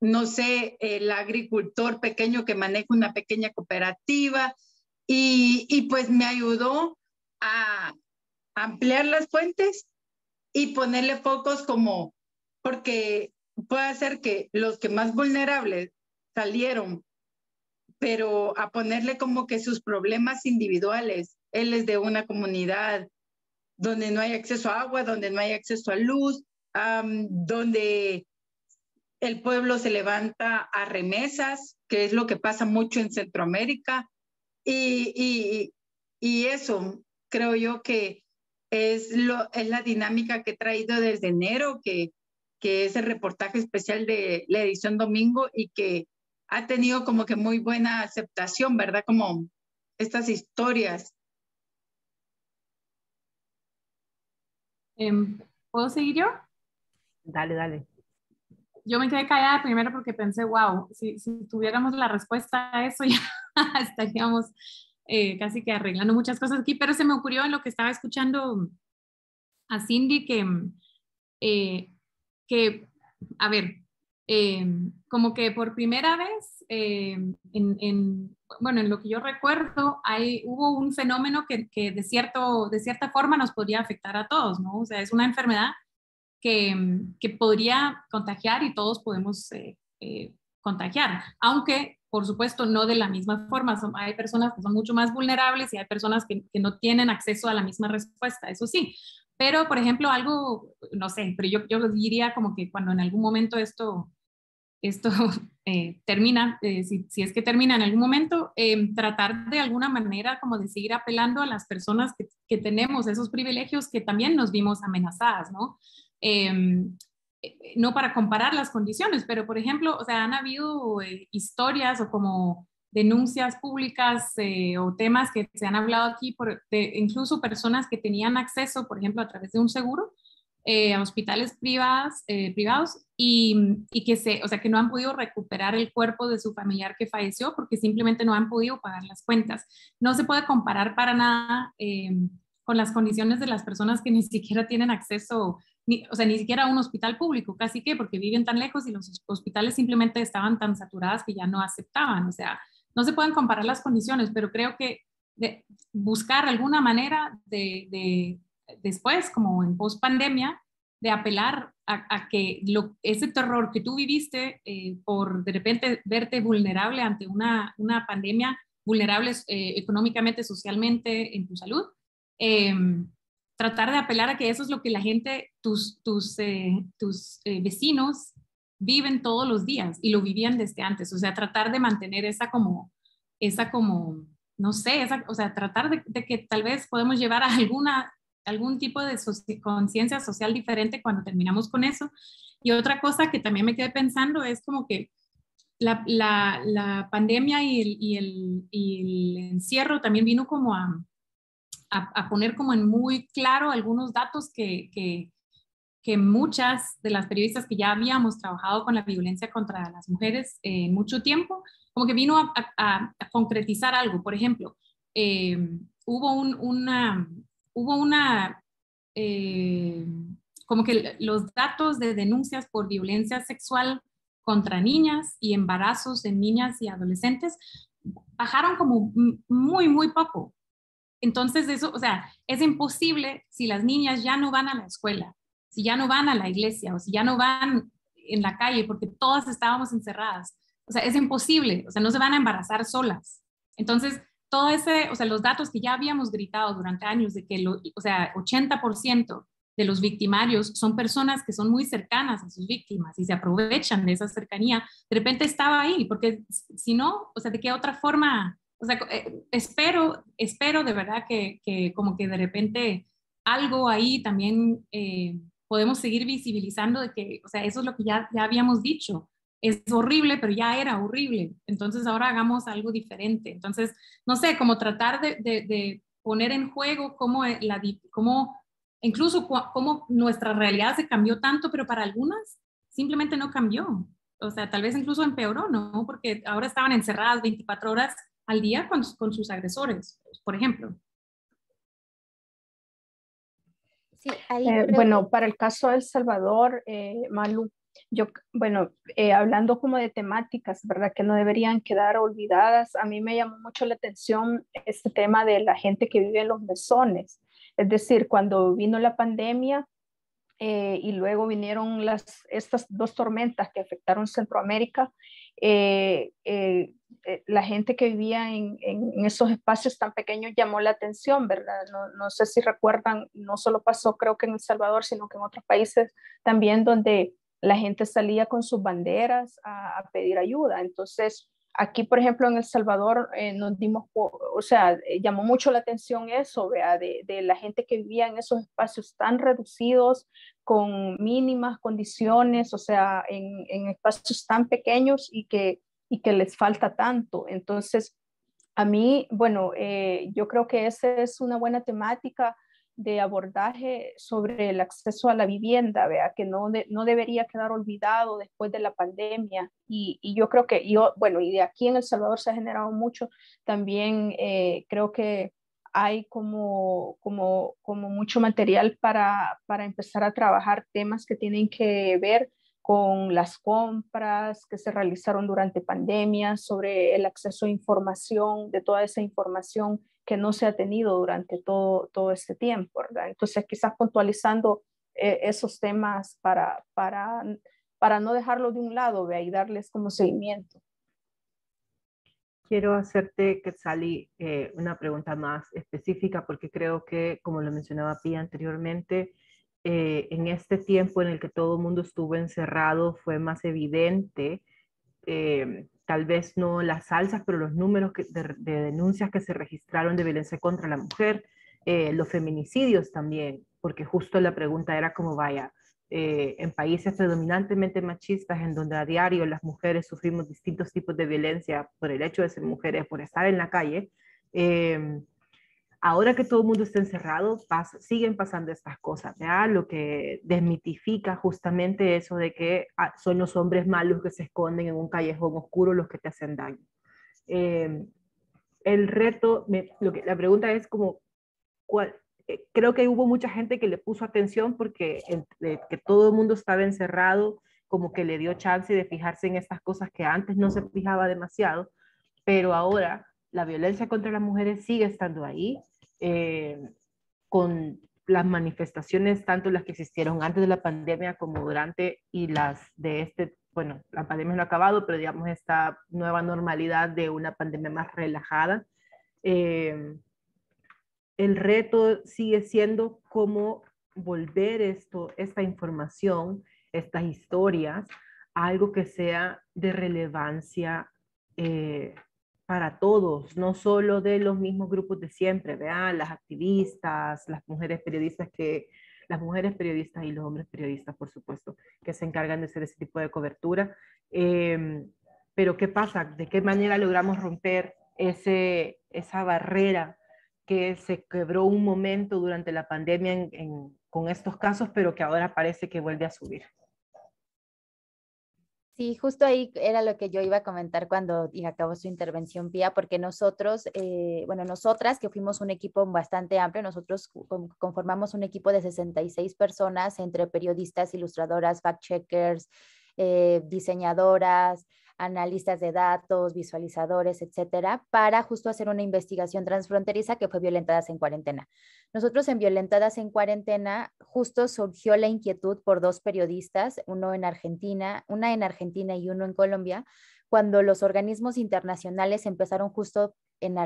no sé, el agricultor pequeño que maneja una pequeña cooperativa, y pues me ayudó a ampliar las fuentes y ponerle focos, como, porque puede ser que los que más vulnerables salieron, pero a ponerle como que sus problemas individuales. Él es de una comunidad donde no hay acceso a agua, donde no hay acceso a luz, donde el pueblo se levanta a remesas, que es lo que pasa mucho en Centroamérica, y eso creo yo que es la dinámica que he traído desde enero, que que es el reportaje especial de la edición domingo y que ha tenido como que muy buena aceptación, ¿verdad? Como estas historias. ¿Puedo seguir yo? Dale, dale. Yo me quedé callada primero porque pensé, wow, si tuviéramos la respuesta a eso ya estaríamos casi que arreglando muchas cosas aquí, pero se me ocurrió en lo que estaba escuchando a Cindy que a ver, como que por primera vez, bueno, en lo que yo recuerdo, hubo un fenómeno que de cierta forma nos podría afectar a todos, ¿no? O sea, es una enfermedad que podría contagiar y todos podemos contagiar, aunque por supuesto no de la misma forma. Hay personas que son mucho más vulnerables y hay personas que no tienen acceso a la misma respuesta, eso sí. Pero, por ejemplo, algo, no sé, pero yo diría como que cuando en algún momento esto termina, si es que termina en algún momento, tratar de alguna manera como de seguir apelando a las personas que tenemos esos privilegios que también nos vimos amenazadas, ¿no? No para comparar las condiciones, pero por ejemplo, o sea, han habido historias o como denuncias públicas o temas que se han hablado aquí, incluso personas que tenían acceso, por ejemplo, a través de un seguro, a hospitales privados y o sea, que no han podido recuperar el cuerpo de su familiar que falleció porque simplemente no han podido pagar las cuentas. No se puede comparar para nada con las condiciones de las personas que ni siquiera tienen acceso, o sea, ni siquiera a un hospital público, casi que porque viven tan lejos y los hospitales simplemente estaban tan saturadas que ya no aceptaban. O sea, no se pueden comparar las condiciones, pero creo que buscar alguna manera después, como en post pandemia, de apelar a que ese terror que tú viviste por de repente verte vulnerable ante una pandemia, vulnerable económicamente, socialmente, en tu salud, tratar de apelar a que eso es lo que la gente, tus vecinos viven todos los días y lo vivían desde antes. O sea, tratar de mantener esa como no sé, o sea, tratar de que tal vez podemos llevar a algún tipo de conciencia social diferente cuando terminamos con eso. Y otra cosa que también me quedé pensando es como que la pandemia y el encierro también vino como a poner como en muy claro algunos datos que muchas de las periodistas que ya habíamos trabajado con la violencia contra las mujeres en mucho tiempo, como que vino a concretizar algo. Por ejemplo, hubo una como que los datos de denuncias por violencia sexual contra niñas y embarazos en niñas y adolescentes bajaron como muy, muy poco. Entonces eso, o sea, es imposible si las niñas ya no van a la escuela, si ya no van a la iglesia o si ya no van en la calle porque todas estábamos encerradas. O sea, es imposible, o sea, no se van a embarazar solas. Entonces, todo ese, o sea, los datos que ya habíamos gritado durante años de que, o sea, 80% de los victimarios son personas que son muy cercanas a sus víctimas y se aprovechan de esa cercanía, de repente estaba ahí, porque si no, o sea, ¿de qué otra forma? O sea, espero de verdad que como que de repente algo ahí también podemos seguir visibilizando de que, o sea, eso es lo que ya habíamos dicho. Es horrible, pero ya era horrible. Entonces ahora hagamos algo diferente. Entonces, no sé, como tratar de poner en juego cómo incluso cómo nuestra realidad se cambió tanto, pero para algunas simplemente no cambió. O sea, tal vez incluso empeoró, ¿no? Porque ahora estaban encerradas 24 horas al día con sus agresores, por ejemplo. Sí, ahí bueno, para el caso de El Salvador, Malu, hablando como de temáticas, ¿verdad? Que no deberían quedar olvidadas, a mí me llamó mucho la atención este tema de la gente que vive en los mesones. Es decir, cuando vino la pandemia y luego vinieron estas dos tormentas que afectaron Centroamérica, la gente que vivía en esos espacios tan pequeños llamó la atención, ¿verdad? No sé si recuerdan, no solo pasó creo que en El Salvador, sino que en otros países también donde la gente salía con sus banderas a pedir ayuda. Entonces, Aquí, por ejemplo, en El Salvador, nos dimos, o sea, llamó mucho la atención eso, ¿vea? De la gente que vivía en esos espacios tan reducidos, con mínimas condiciones, o sea, en espacios tan pequeños y que les falta tanto. Entonces, a mí, bueno, yo creo que esa es una buena temática de abordaje sobre el acceso a la vivienda, ¿vea? Que no debería quedar olvidado después de la pandemia. Y yo creo que bueno, y de aquí en El Salvador se ha generado mucho, también creo que hay como mucho material para empezar a trabajar temas que tienen que ver con las compras que se realizaron durante pandemia, sobre el acceso a información, de toda esa información que no se ha tenido durante todo este tiempo, ¿verdad? Entonces, quizás puntualizando esos temas para no dejarlo de un lado, ¿ve? Y darles como seguimiento. Quiero hacerte, Quetzali, una pregunta más específica porque creo que, como lo mencionaba Pía anteriormente, en este tiempo en el que todo el mundo estuvo encerrado fue más evidente, tal vez no las alzas, pero los números de denuncias que se registraron de violencia contra la mujer, los feminicidios también, porque justo la pregunta era cómo vaya. En países predominantemente machistas, en donde a diario las mujeres sufrimos distintos tipos de violencia por el hecho de ser mujeres, por estar en la calle, ahora que todo el mundo está encerrado, siguen pasando estas cosas, ¿ya? Lo que desmitifica justamente eso de que son los hombres malos que se esconden en un callejón oscuro los que te hacen daño. El reto, la pregunta es como, creo que hubo mucha gente que le puso atención porque que todo el mundo estaba encerrado, como que le dio chance de fijarse en estas cosas que antes no se fijaba demasiado, pero ahora la violencia contra las mujeres sigue estando ahí, con las manifestaciones, tanto las que existieron antes de la pandemia como durante y las de bueno, la pandemia no ha acabado, pero digamos esta nueva normalidad de una pandemia más relajada. El reto sigue siendo cómo volver esta información, estas historias, a algo que sea de relevancia para todos, no solo de los mismos grupos de siempre, vean, las activistas, las mujeres periodistas y los hombres periodistas, por supuesto, que se encargan de hacer ese tipo de cobertura. Pero ¿qué pasa? ¿De qué manera logramos romper esa barrera que se quebró un momento durante la pandemia con estos casos, pero que ahora parece que vuelve a subir? Sí, justo ahí era lo que yo iba a comentar cuando acabó su intervención, Pía, porque nosotros, bueno, nosotras que fuimos un equipo bastante amplio, nosotros conformamos un equipo de 66 personas entre periodistas, ilustradoras, fact-checkers, diseñadoras, analistas de datos, visualizadores, etcétera, para justo hacer una investigación transfronteriza que fue Violentadas en Cuarentena. Nosotros en Violentadas en Cuarentena justo surgió la inquietud por dos periodistas, una en Argentina y uno en Colombia, cuando los organismos internacionales empezaron justo en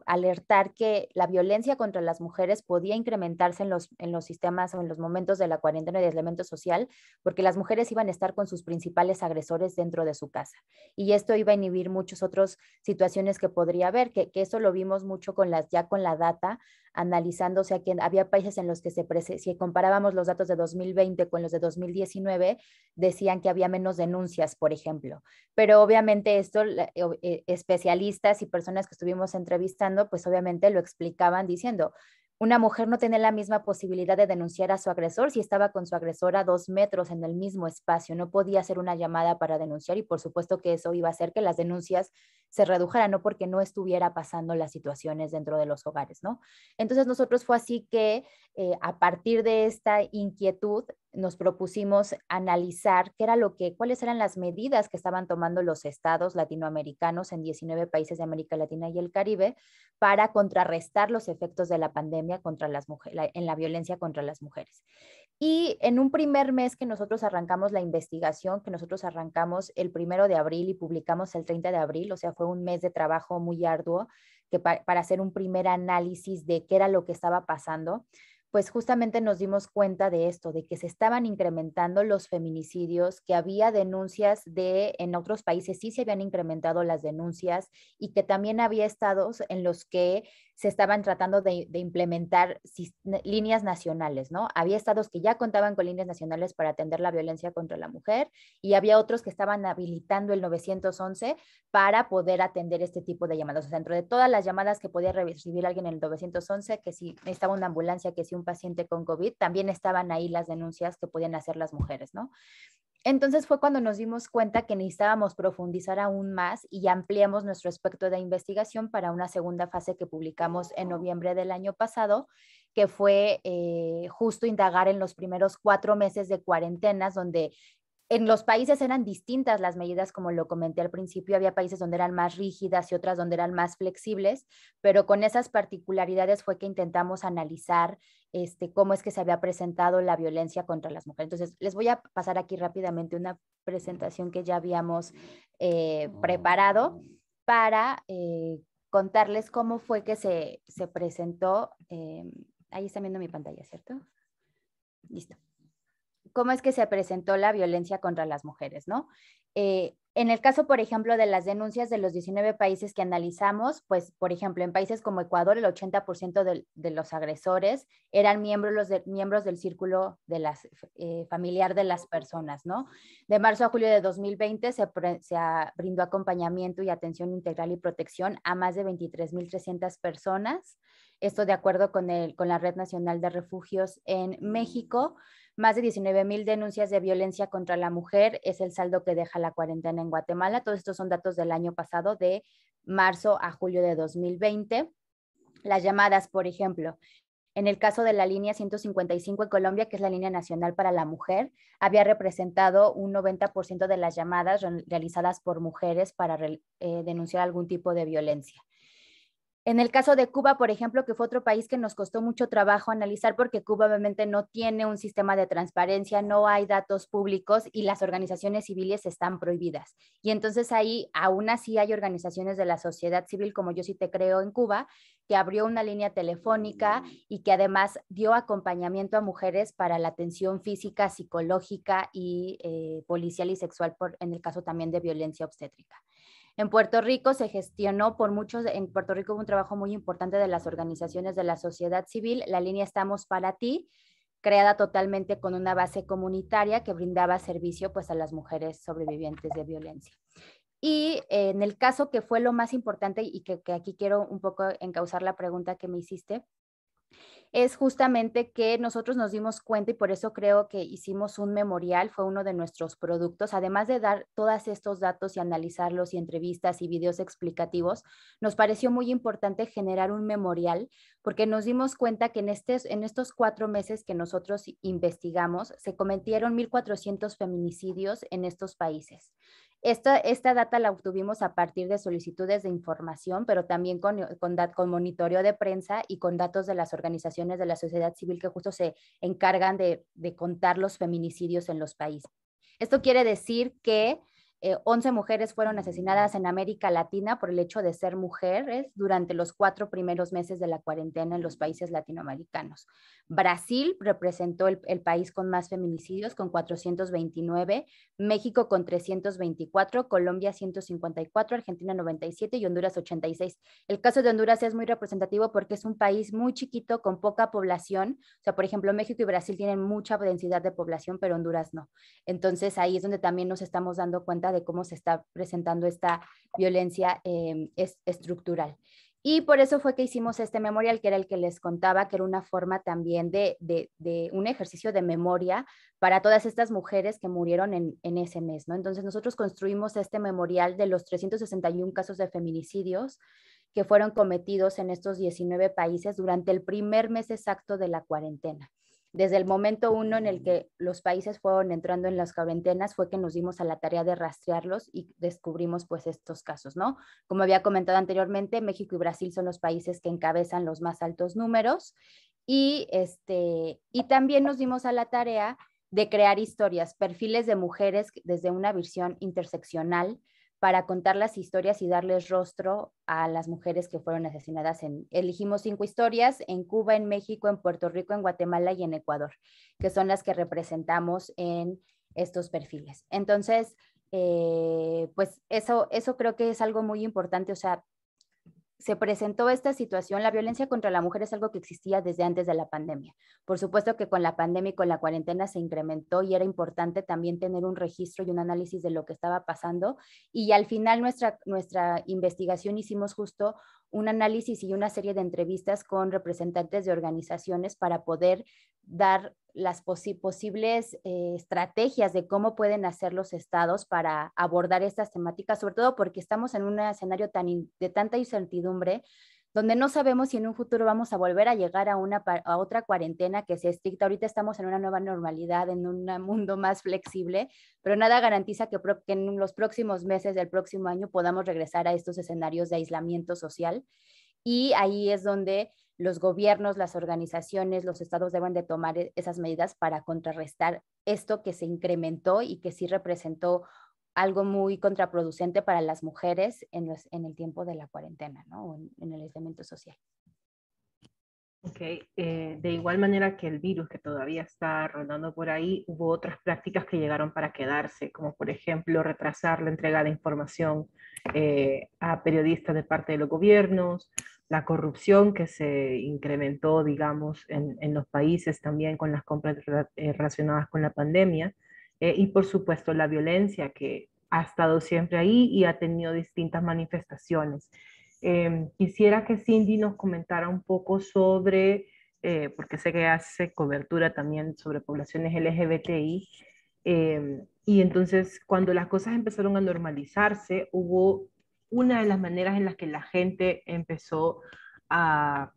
alertar que la violencia contra las mujeres podía incrementarse en los sistemas o en los momentos de la cuarentena y de aislamiento social, porque las mujeres iban a estar con sus principales agresores dentro de su casa. Y esto iba a inhibir muchas otras situaciones que podría haber, que eso lo vimos mucho ya con la data, analizándose aquí. Había países en los que si comparábamos los datos de 2020 con los de 2019, decían que había menos denuncias, por ejemplo. Pero obviamente esto, especialistas y personas que estuvimos entrevistando, pues obviamente lo explicaban diciendo, una mujer no tiene la misma posibilidad de denunciar a su agresor si estaba con su agresor a 2 metros en el mismo espacio, no podía hacer una llamada para denunciar y por supuesto que eso iba a hacer que las denuncias se redujeran, no porque no estuviera pasando las situaciones dentro de los hogares, ¿no? Entonces nosotros fue así que a partir de esta inquietud nos propusimos analizar cuáles eran las medidas que estaban tomando los estados latinoamericanos en 19 países de América Latina y el Caribe para contrarrestar los efectos de la pandemia en la violencia contra las mujeres. Y en un primer mes que nosotros arrancamos la investigación, que nosotros arrancamos el 1 de abril y publicamos el 30 de abril, o sea, fue un mes de trabajo muy arduo para hacer un primer análisis de qué era lo que estaba pasando, pues justamente nos dimos cuenta de esto, de que se estaban incrementando los feminicidios, que había denuncias en otros países sí se habían incrementado las denuncias y que también había estados en los que se estaban tratando de implementar líneas nacionales, ¿no? Había estados que ya contaban con líneas nacionales para atender la violencia contra la mujer y había otros que estaban habilitando el 911 para poder atender este tipo de llamadas. O sea, dentro de todas las llamadas que podía recibir alguien en el 911, que si necesitaba una ambulancia, que si un paciente con COVID, también estaban ahí las denuncias que podían hacer las mujeres, ¿no? Entonces fue cuando nos dimos cuenta que necesitábamos profundizar aún más y ampliamos nuestro espectro de investigación para una segunda fase que publicamos en noviembre del año pasado, que fue justo indagar en los primeros 4 meses de cuarentenas, donde en los países eran distintas las medidas, como lo comenté al principio, había países donde eran más rígidas y otras donde eran más flexibles, pero con esas particularidades fue que intentamos analizar cómo es que se había presentado la violencia contra las mujeres. Entonces, les voy a pasar aquí rápidamente una presentación que ya habíamos preparado para contarles cómo fue que se presentó. Ahí están viendo mi pantalla, ¿cierto? Listo. Cómo es que se presentó la violencia contra las mujeres, ¿no? En el caso, por ejemplo, de las denuncias de los 19 países que analizamos, pues, por ejemplo, en países como Ecuador, el 80% de los agresores eran miembros del círculo familiar de las personas, ¿no? De marzo a julio de 2020 se brindó acompañamiento y atención integral y protección a más de 23,300 personas. Esto de acuerdo con la Red Nacional de Refugios en México. Más de 19,000 denuncias de violencia contra la mujer es el saldo que deja la cuarentena en Guatemala. Todos estos son datos del año pasado, de marzo a julio de 2020. Las llamadas, por ejemplo, en el caso de la línea 155 en Colombia, que es la línea nacional para la mujer, había representado un 90% de las llamadas realizadas por mujeres para denunciar algún tipo de violencia. En el caso de Cuba, por ejemplo, que fue otro país que nos costó mucho trabajo analizar porque Cuba obviamente no tiene un sistema de transparencia, no hay datos públicos y las organizaciones civiles están prohibidas. Y entonces ahí aún así hay organizaciones de la sociedad civil, como Yo Sí Te Creo en Cuba, que abrió una línea telefónica y que además dio acompañamiento a mujeres para la atención física, psicológica y policial y sexual, en el caso también de violencia obstétrica. En Puerto Rico se gestionó en Puerto Rico hubo un trabajo muy importante de las organizaciones de la sociedad civil, la línea Estamos para Ti, creada totalmente con una base comunitaria que brindaba servicio pues a las mujeres sobrevivientes de violencia. Y en el caso que fue lo más importante y que aquí quiero un poco encauzar la pregunta que me hiciste, es justamente que nosotros nos dimos cuenta y por eso creo que hicimos un memorial, fue uno de nuestros productos, además de dar todos estos datos y analizarlos y entrevistas y videos explicativos, nos pareció muy importante generar un memorial porque nos dimos cuenta que en estos 4 meses que nosotros investigamos se cometieron 1,400 feminicidios en estos países. Esta data la obtuvimos a partir de solicitudes de información, pero también con monitoreo de prensa y con datos de las organizaciones de la sociedad civil que justo se encargan de contar los feminicidios en los países. Esto quiere decir que 11 mujeres fueron asesinadas en América Latina por el hecho de ser mujeres durante los 4 primeros meses de la cuarentena en los países latinoamericanos. Brasil representó el país con más feminicidios, con 429, México con 324, Colombia 154, Argentina 97 y Honduras 86. El caso de Honduras es muy representativo porque es un país muy chiquito con poca población. O sea, por ejemplo, México y Brasil tienen mucha densidad de población, pero Honduras no. Entonces ahí es donde también nos estamos dando cuenta de cómo se está presentando esta violencia estructural. Y por eso fue que hicimos este memorial, que era el que les contaba, que era una forma también de un ejercicio de memoria para todas estas mujeres que murieron en ese mes, ¿no? Entonces nosotros construimos este memorial de los 361 casos de feminicidios que fueron cometidos en estos 19 países durante el primer mes exacto de la cuarentena. Desde el momento 1 en el que los países fueron entrando en las cuarentenas fue que nos dimos a la tarea de rastrearlos y descubrimos pues estos casos, ¿no? Como había comentado anteriormente, México y Brasil son los países que encabezan los más altos números y también nos dimos a la tarea de crear historias, perfiles de mujeres desde una visión interseccional para contar las historias y darles rostro a las mujeres que fueron asesinadas. Elegimos 5 historias en Cuba, en México, en Puerto Rico, en Guatemala y en Ecuador, que son las que representamos en estos perfiles. Entonces, pues eso creo que es algo muy importante. O sea, se presentó esta situación. La violencia contra la mujer es algo que existía desde antes de la pandemia. Por supuesto que con la pandemia y con la cuarentena se incrementó y era importante también tener un registro y un análisis de lo que estaba pasando. Y al final nuestra investigación hicimos justo un análisis y una serie de entrevistas con representantes de organizaciones para poder dar las posibles estrategias de cómo pueden hacer los estados para abordar estas temáticas, sobre todo porque estamos en un escenario de tanta incertidumbre, donde no sabemos si en un futuro vamos a volver a llegar a otra cuarentena que sea estricta. Ahorita estamos en una nueva normalidad, en un mundo más flexible, pero nada garantiza que en los próximos meses del próximo año podamos regresar a estos escenarios de aislamiento social. Y ahí es donde los gobiernos, las organizaciones, los estados deben de tomar esas medidas para contrarrestar esto que se incrementó y que sí representó algo muy contraproducente para las mujeres en el tiempo de la cuarentena, ¿no? O en el aislamiento social. Ok, de igual manera que el virus que todavía está rondando por ahí, hubo otras prácticas que llegaron para quedarse, como por ejemplo retrasar la entrega de información a periodistas de parte de los gobiernos, la corrupción que se incrementó, digamos, en los países también con las compras relacionadas con la pandemia, y por supuesto la violencia que ha estado siempre ahí y ha tenido distintas manifestaciones. Quisiera que Cindy nos comentara un poco sobre, porque sé que hace cobertura también sobre poblaciones LGBTI, y entonces cuando las cosas empezaron a normalizarse, hubo una de las maneras en las que la gente empezó a,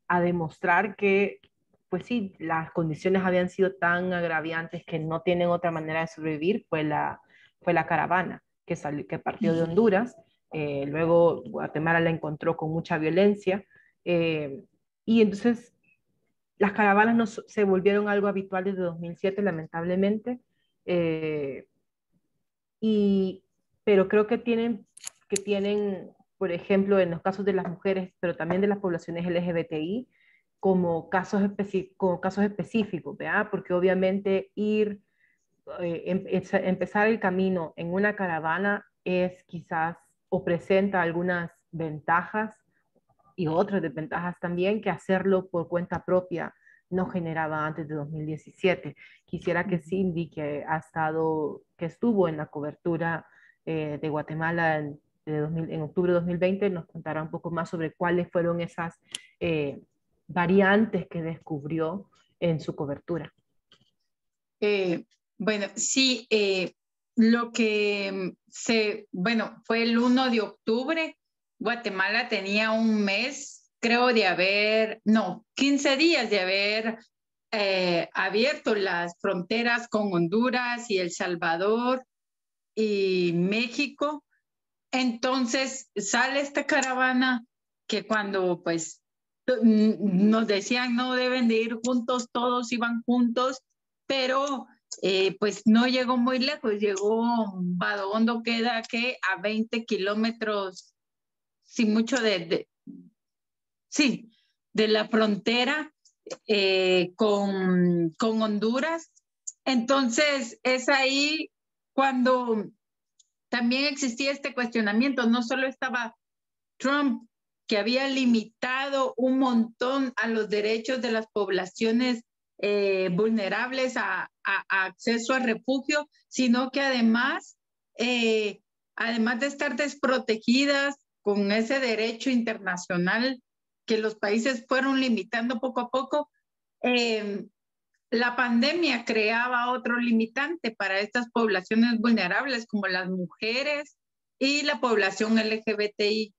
a demostrar que, pues sí, las condiciones habían sido tan agraviantes que no tienen otra manera de sobrevivir, fue la caravana que partió de Honduras. Luego Guatemala la encontró con mucha violencia, y entonces las caravanas no, se volvieron algo habitual desde 2007, lamentablemente, eh, pero creo que tienen, por ejemplo, en los casos de las mujeres, pero también de las poblaciones LGBTI, como casos específicos, ¿verdad? Porque obviamente empezar el camino en una caravana es quizás o presenta algunas ventajas y otras desventajas también que hacerlo por cuenta propia no generaba antes de 2017. Quisiera que Cindy, que estuvo en la cobertura de Guatemala en octubre de 2020, nos contara un poco más sobre cuáles fueron esas variantes que descubrió en su cobertura. Bueno, sí, lo que fue el 1 de octubre, Guatemala tenía un mes, creo, 15 días de haber abierto las fronteras con Honduras y El Salvador y México. Entonces sale esta caravana que cuando pues nos decían no deben de ir juntos, todos iban juntos, pero pues no llegó muy lejos, llegó Badondo, queda que a 20 kilómetros, sin mucho de la frontera con Honduras. Entonces es ahí cuando también existía este cuestionamiento. No solo estaba Trump, que había limitado un montón a los derechos de las poblaciones vulnerables a acceso a refugio, sino que además de estar desprotegidas con ese derecho internacional que los países fueron limitando poco a poco, la pandemia creaba otro limitante para estas poblaciones vulnerables como las mujeres y la población LGBTI.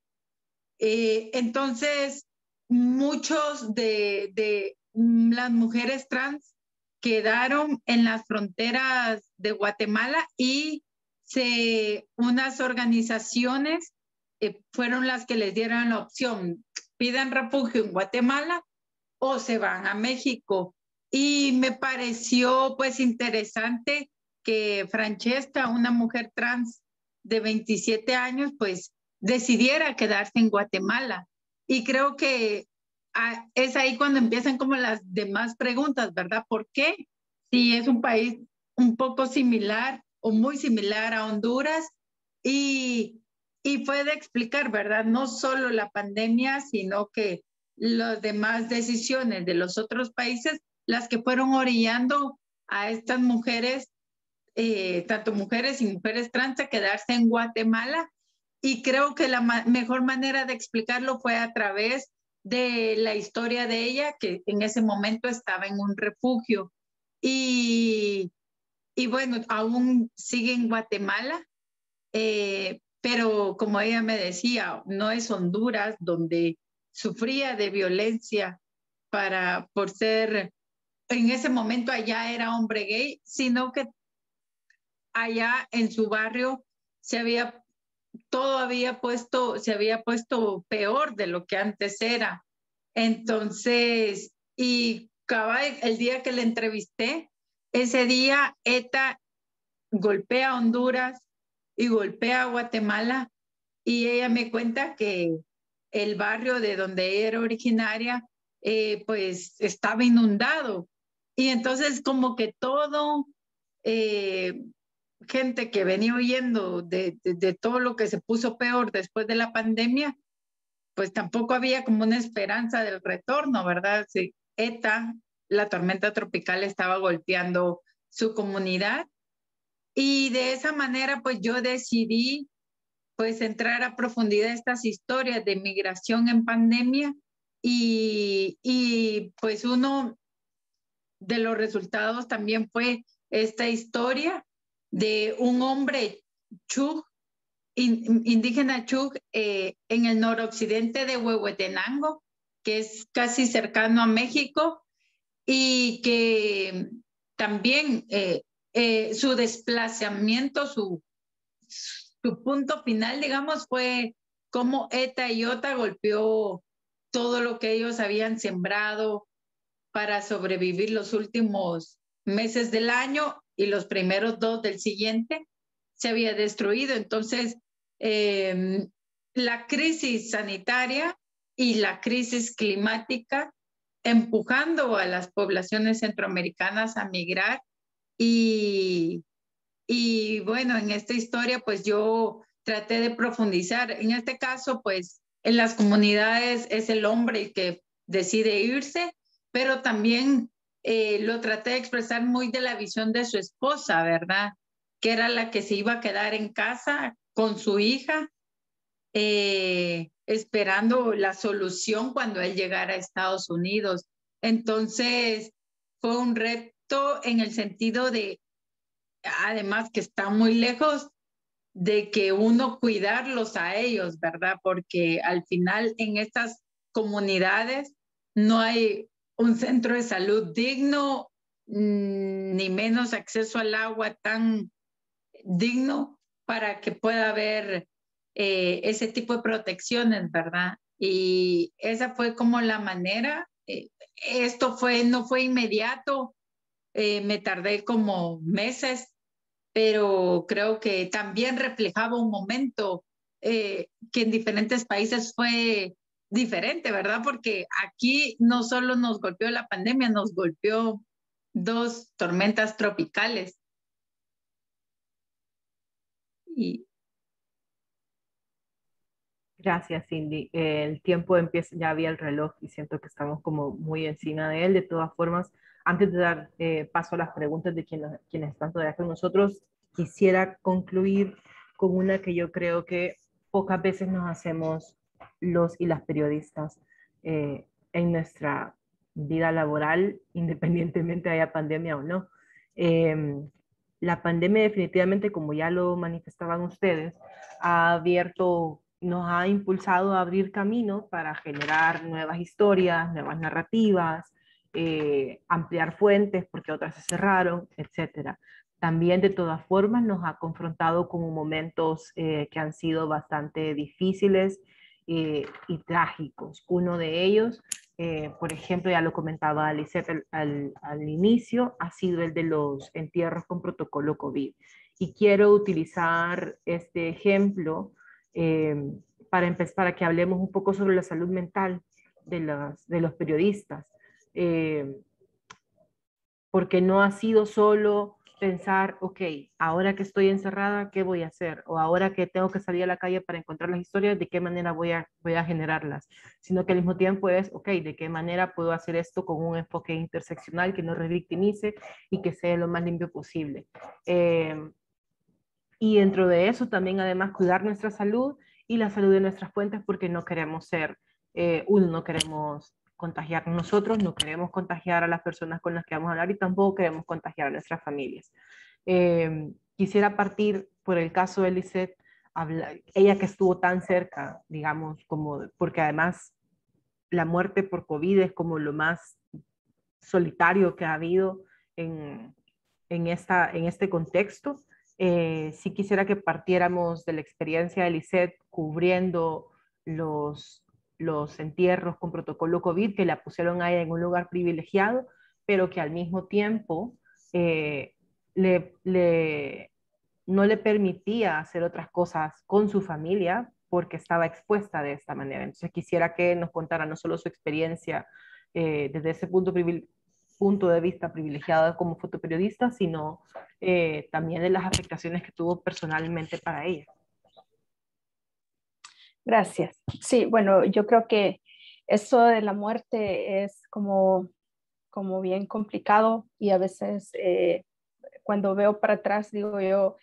Entonces, muchos de las mujeres trans quedaron en las fronteras de Guatemala y unas organizaciones fueron las que les dieron la opción: pidan refugio en Guatemala o se van a México. Y me pareció pues interesante que Francesca, una mujer trans de 27 años, pues decidiera quedarse en Guatemala. Y creo que es ahí cuando empiezan como las demás preguntas, ¿verdad? ¿Por qué? Si es un país un poco similar o muy similar a Honduras y puede explicar, ¿verdad? No solo la pandemia, sino que las demás decisiones de los otros países, las que fueron orillando a estas mujeres, tanto mujeres y mujeres trans, a quedarse en Guatemala. Y creo que la mejor manera de explicarlo fue a través de la historia de ella, que en ese momento estaba en un refugio. Y bueno, aún sigue en Guatemala, pero como ella me decía, no es Honduras donde sufría de violencia por ser, en ese momento allá era hombre gay, sino que allá en su barrio se había puesto peor de lo que antes era. Entonces, y cabal, el día que le entrevisté, ese día ETA golpea a Honduras y golpea a Guatemala, y ella me cuenta que el barrio de donde ella era originaria, pues estaba inundado. Y entonces como que todo, gente que venía huyendo de todo lo que se puso peor después de la pandemia, pues tampoco había como una esperanza del retorno, ¿verdad? Sí, ETA, la tormenta tropical, estaba golpeando su comunidad, y de esa manera pues yo decidí pues entrar a profundidad a estas historias de migración en pandemia, y pues uno de los resultados también fue esta historia de un hombre Chug, indígena Chug, en el noroccidente de Huehuetenango, que es casi cercano a México, y que también su desplazamiento, su punto final, digamos, fue cómo ETA y OTA golpeó todo lo que ellos habían sembrado para sobrevivir los últimos meses del año, y los primeros 2 del siguiente se había destruido. Entonces, la crisis sanitaria y la crisis climática empujando a las poblaciones centroamericanas a migrar, y bueno, en esta historia pues yo traté de profundizar. En este caso pues en las comunidades es el hombre el que decide irse, pero también lo traté de expresar muy de la visión de su esposa, ¿verdad? Que era la que se iba a quedar en casa con su hija, esperando la solución cuando él llegara a Estados Unidos. Entonces fue un reto en el sentido de, además que está muy lejos, de que uno cuidarlos a ellos, ¿verdad? Porque al final en estas comunidades no hay un centro de salud digno, ni menos acceso al agua tan digno para que pueda haber ese tipo de protecciones, ¿verdad? Y esa fue como la manera. No fue inmediato, me tardé como meses, pero creo que también reflejaba un momento que en diferentes países fue diferente, ¿verdad? Porque aquí no solo nos golpeó la pandemia, nos golpeó 2 tormentas tropicales. Y Gracias, Cindy. El tiempo empieza, ya había el reloj y siento que estamos como muy encima de él. De todas formas, antes de dar paso a las preguntas de quienes están todavía con nosotros, quisiera concluir con una que yo creo que pocas veces nos hacemos los y las periodistas en nuestra vida laboral, independientemente haya pandemia o no. La pandemia definitivamente, como ya lo manifestaban ustedes, nos ha impulsado a abrir camino para generar nuevas historias, nuevas narrativas, ampliar fuentes porque otras se cerraron, etcétera. También de todas formas nos ha confrontado con momentos que han sido bastante difíciles y trágicos. Uno de ellos, por ejemplo, ya lo comentaba Lisette al inicio, ha sido el de los entierros con protocolo COVID. y quiero utilizar este ejemplo para que hablemos un poco sobre la salud mental de los periodistas. Porque no ha sido solo pensar, ok, ahora que estoy encerrada, ¿qué voy a hacer? O ahora que tengo que salir a la calle para encontrar las historias, ¿de qué manera voy a generarlas? Sino que al mismo tiempo es, ok, ¿de qué manera puedo hacer esto con un enfoque interseccional que no revictimice y que sea lo más limpio posible? Y dentro de eso también además cuidar nuestra salud y la salud de nuestras fuentes, porque no queremos no queremos contagiar nosotros, no queremos contagiar a las personas con las que vamos a hablar y tampoco queremos contagiar a nuestras familias. Quisiera partir por el caso de Lisette, ella que estuvo tan cerca, digamos, porque además la muerte por COVID es como lo más solitario que ha habido en este contexto. Sí quisiera que partiéramos de la experiencia de Lisette cubriendo los entierros con protocolo COVID, que la pusieron ahí en un lugar privilegiado, pero que al mismo tiempo no le permitía hacer otras cosas con su familia porque estaba expuesta de esta manera. Entonces quisiera que nos contara no solo su experiencia desde ese punto de vista privilegiado como fotoperiodista, sino también de las afectaciones que tuvo personalmente para ella. Gracias. Sí, bueno, yo creo que eso de la muerte es como bien complicado y a veces cuando veo para atrás digo yo,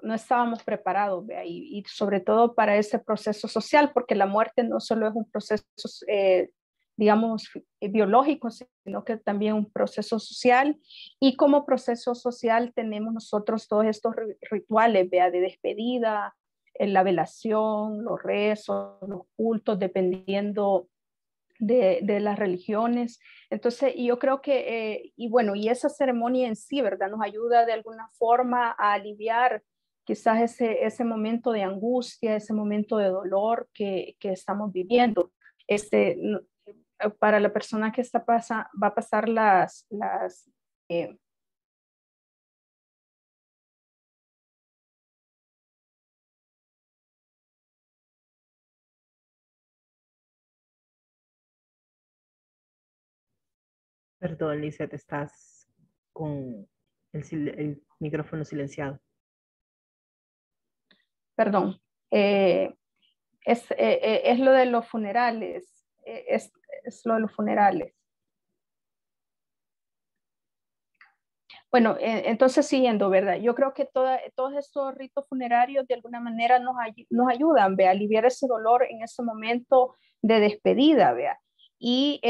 no estábamos preparados, ¿vea? Y sobre todo para ese proceso social, porque la muerte no solo es un proceso, digamos, biológico, sino que también un proceso social. Y como proceso social tenemos nosotros todos estos rituales, ¿vea? De despedida, la velación, los rezos, los cultos, dependiendo de las religiones. Entonces, yo creo que, y bueno, y esa ceremonia en sí, ¿verdad? Nos ayuda de alguna forma a aliviar quizás ese momento de angustia, ese momento de dolor que estamos viviendo. Para la persona que va a pasar eh, Perdón, Lizeth, estás con el micrófono silenciado. perdón, es lo de los funerales, es lo de los funerales. Bueno, entonces siguiendo, ¿verdad? Yo creo que todos estos ritos funerarios de alguna manera nos ayudan, ¿vea? A aliviar ese dolor en ese momento de despedida, ¿vea? Y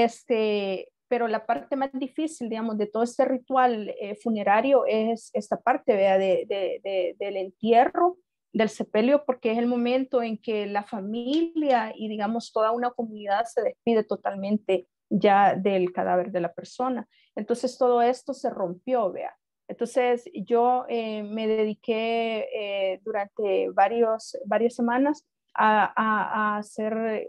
pero la parte más difícil, digamos, de todo este ritual funerario es esta parte, ¿vea? Del entierro, del sepelio, porque es el momento en que la familia y, digamos, toda una comunidad se despide totalmente ya del cadáver de la persona. Entonces todo esto se rompió, vea. Entonces yo me dediqué durante varias semanas a hacer,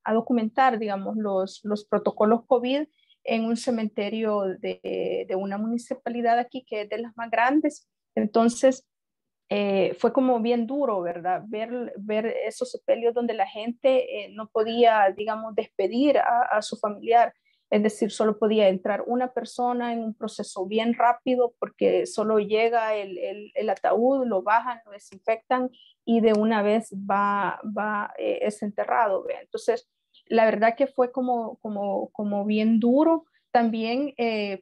a documentar, digamos, los protocolos COVID en un cementerio de una municipalidad aquí que es de las más grandes. Entonces, fue como bien duro, ¿verdad? Ver esos sepelios donde la gente no podía, digamos, despedir a su familiar. Es decir, solo podía entrar una persona en un proceso bien rápido porque solo llega el ataúd, lo bajan, lo desinfectan y de una vez es enterrado, ¿ve? Entonces, la verdad que fue como bien duro también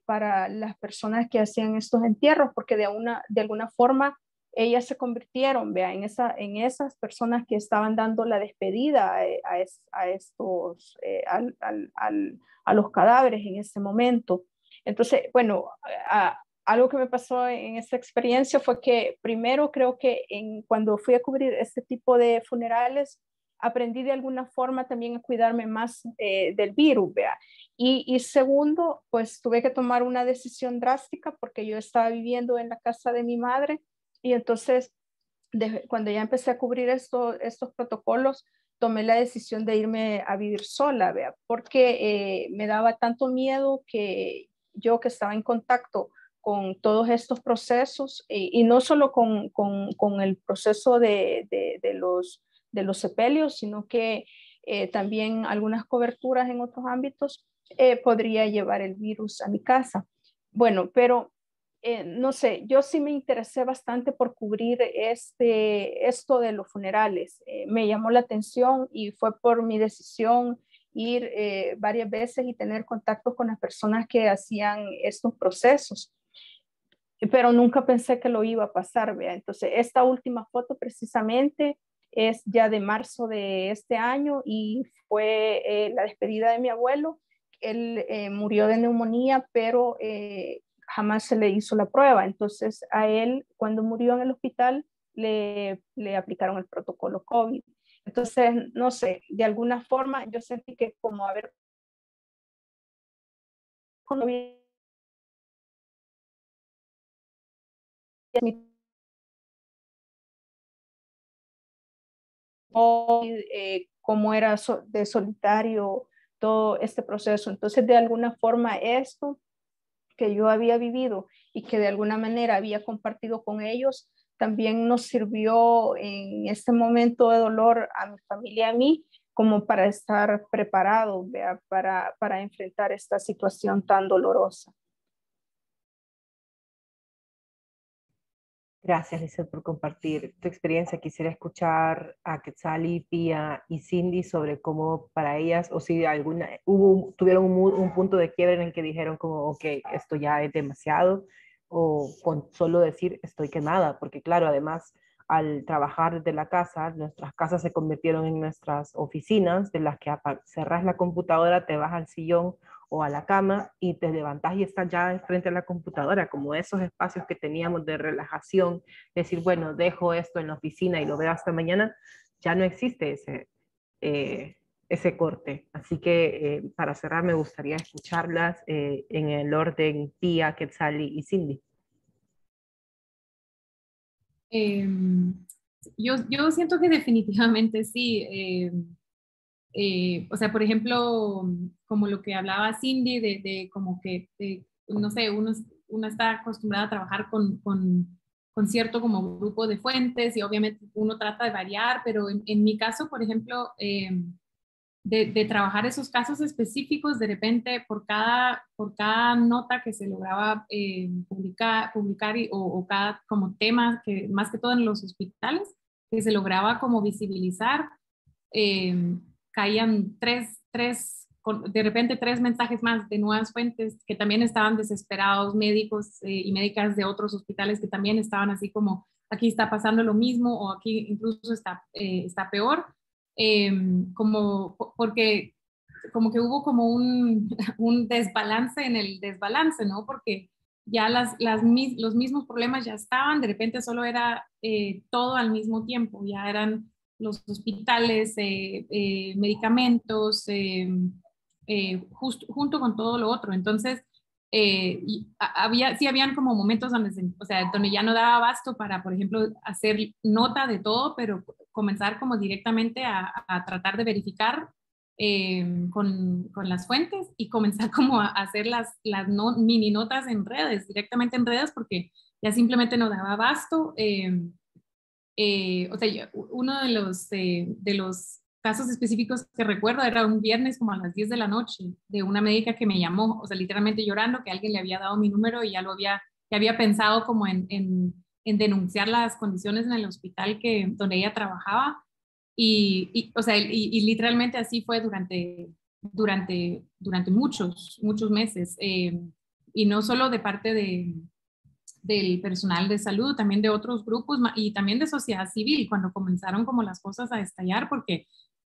para las personas que hacían estos entierros porque de alguna forma ellas se convirtieron, vea, en esas personas que estaban dando la despedida a los cadáveres en ese momento. Entonces, bueno, algo que me pasó en esta experiencia fue que primero creo que cuando fui a cubrir este tipo de funerales, aprendí de alguna forma también a cuidarme más del virus, vea. Y segundo, pues tuve que tomar una decisión drástica porque yo estaba viviendo en la casa de mi madre y entonces, cuando ya empecé a cubrir estos protocolos, tomé la decisión de irme a vivir sola, ¿vea? Porque me daba tanto miedo que yo que estaba en contacto con todos estos procesos y no solo con el proceso de los sepelios, sino que también algunas coberturas en otros ámbitos, podría llevar el virus a mi casa. Bueno, pero no sé, yo sí me interesé bastante por cubrir esto de los funerales. Me llamó la atención y fue por mi decisión ir varias veces y tener contacto con las personas que hacían estos procesos. Pero nunca pensé que lo iba a pasar, ¿vea? Entonces, esta última foto precisamente es ya de marzo de este año y fue la despedida de mi abuelo. Él murió de neumonía, pero jamás se le hizo la prueba. Entonces, a él, cuando murió en el hospital, le aplicaron el protocolo COVID. Entonces, no sé, de alguna forma yo sentí que como haber cómo era de solitario todo este proceso. Entonces, de alguna forma, esto que yo había vivido y que de alguna manera había compartido con ellos, también nos sirvió en este momento de dolor a mi familia y a mí, como para estar preparados para enfrentar esta situación tan dolorosa. Gracias, Lizeth, por compartir tu experiencia. Quisiera escuchar a Quetzali, Pía y Cindy sobre cómo para ellas, o si tuvieron un punto de quiebre en el que dijeron como, ok, esto ya es demasiado, o con solo decir estoy quemada, porque claro, además al trabajar desde la casa, nuestras casas se convirtieron en nuestras oficinas, de las que cerras la computadora, te vas al sillón o a la cama y te levantas y estás ya frente a la computadora, como esos espacios que teníamos de relajación, decir, bueno, dejo esto en la oficina y lo veo hasta mañana, ya no existe ese corte. Así que para cerrar me gustaría escucharlas en el orden Pía, Quetzali y Cindy. Yo siento que definitivamente sí. O sea, por ejemplo, como lo que hablaba Cindy, de como que, no sé, uno está acostumbrado a trabajar con cierto como grupo de fuentes y obviamente uno trata de variar, pero en mi caso, por ejemplo, de trabajar esos casos específicos, de repente por cada nota que se lograba publicar o cada como tema, que más que todo en los hospitales, que se lograba como visibilizar, caían de repente tres mensajes más de nuevas fuentes que también estaban desesperados, médicos y médicas de otros hospitales que también estaban así como, aquí está pasando lo mismo o aquí incluso está peor, porque como que hubo como un desbalance en el desbalance, ¿no? Porque ya los mismos problemas ya estaban, de repente solo era todo al mismo tiempo, ya eran los hospitales, medicamentos, junto con todo lo otro. Entonces, sí habían como momentos donde, o sea, donde ya no daba abasto para, por ejemplo, hacer nota de todo, pero comenzar como directamente a tratar de verificar con las fuentes y comenzar como a hacer las mini notas en redes, directamente en redes, porque ya simplemente no daba abasto. O sea, uno de los casos específicos que recuerdo era un viernes como a las 10 de la noche de una médica que me llamó, o sea, literalmente llorando que alguien le había dado mi número y ya había pensado como en denunciar las condiciones en el hospital donde ella trabajaba o sea, y literalmente así fue durante muchos meses, y no solo de parte del personal de salud, también de otros grupos y también de sociedad civil, cuando comenzaron como las cosas a estallar, porque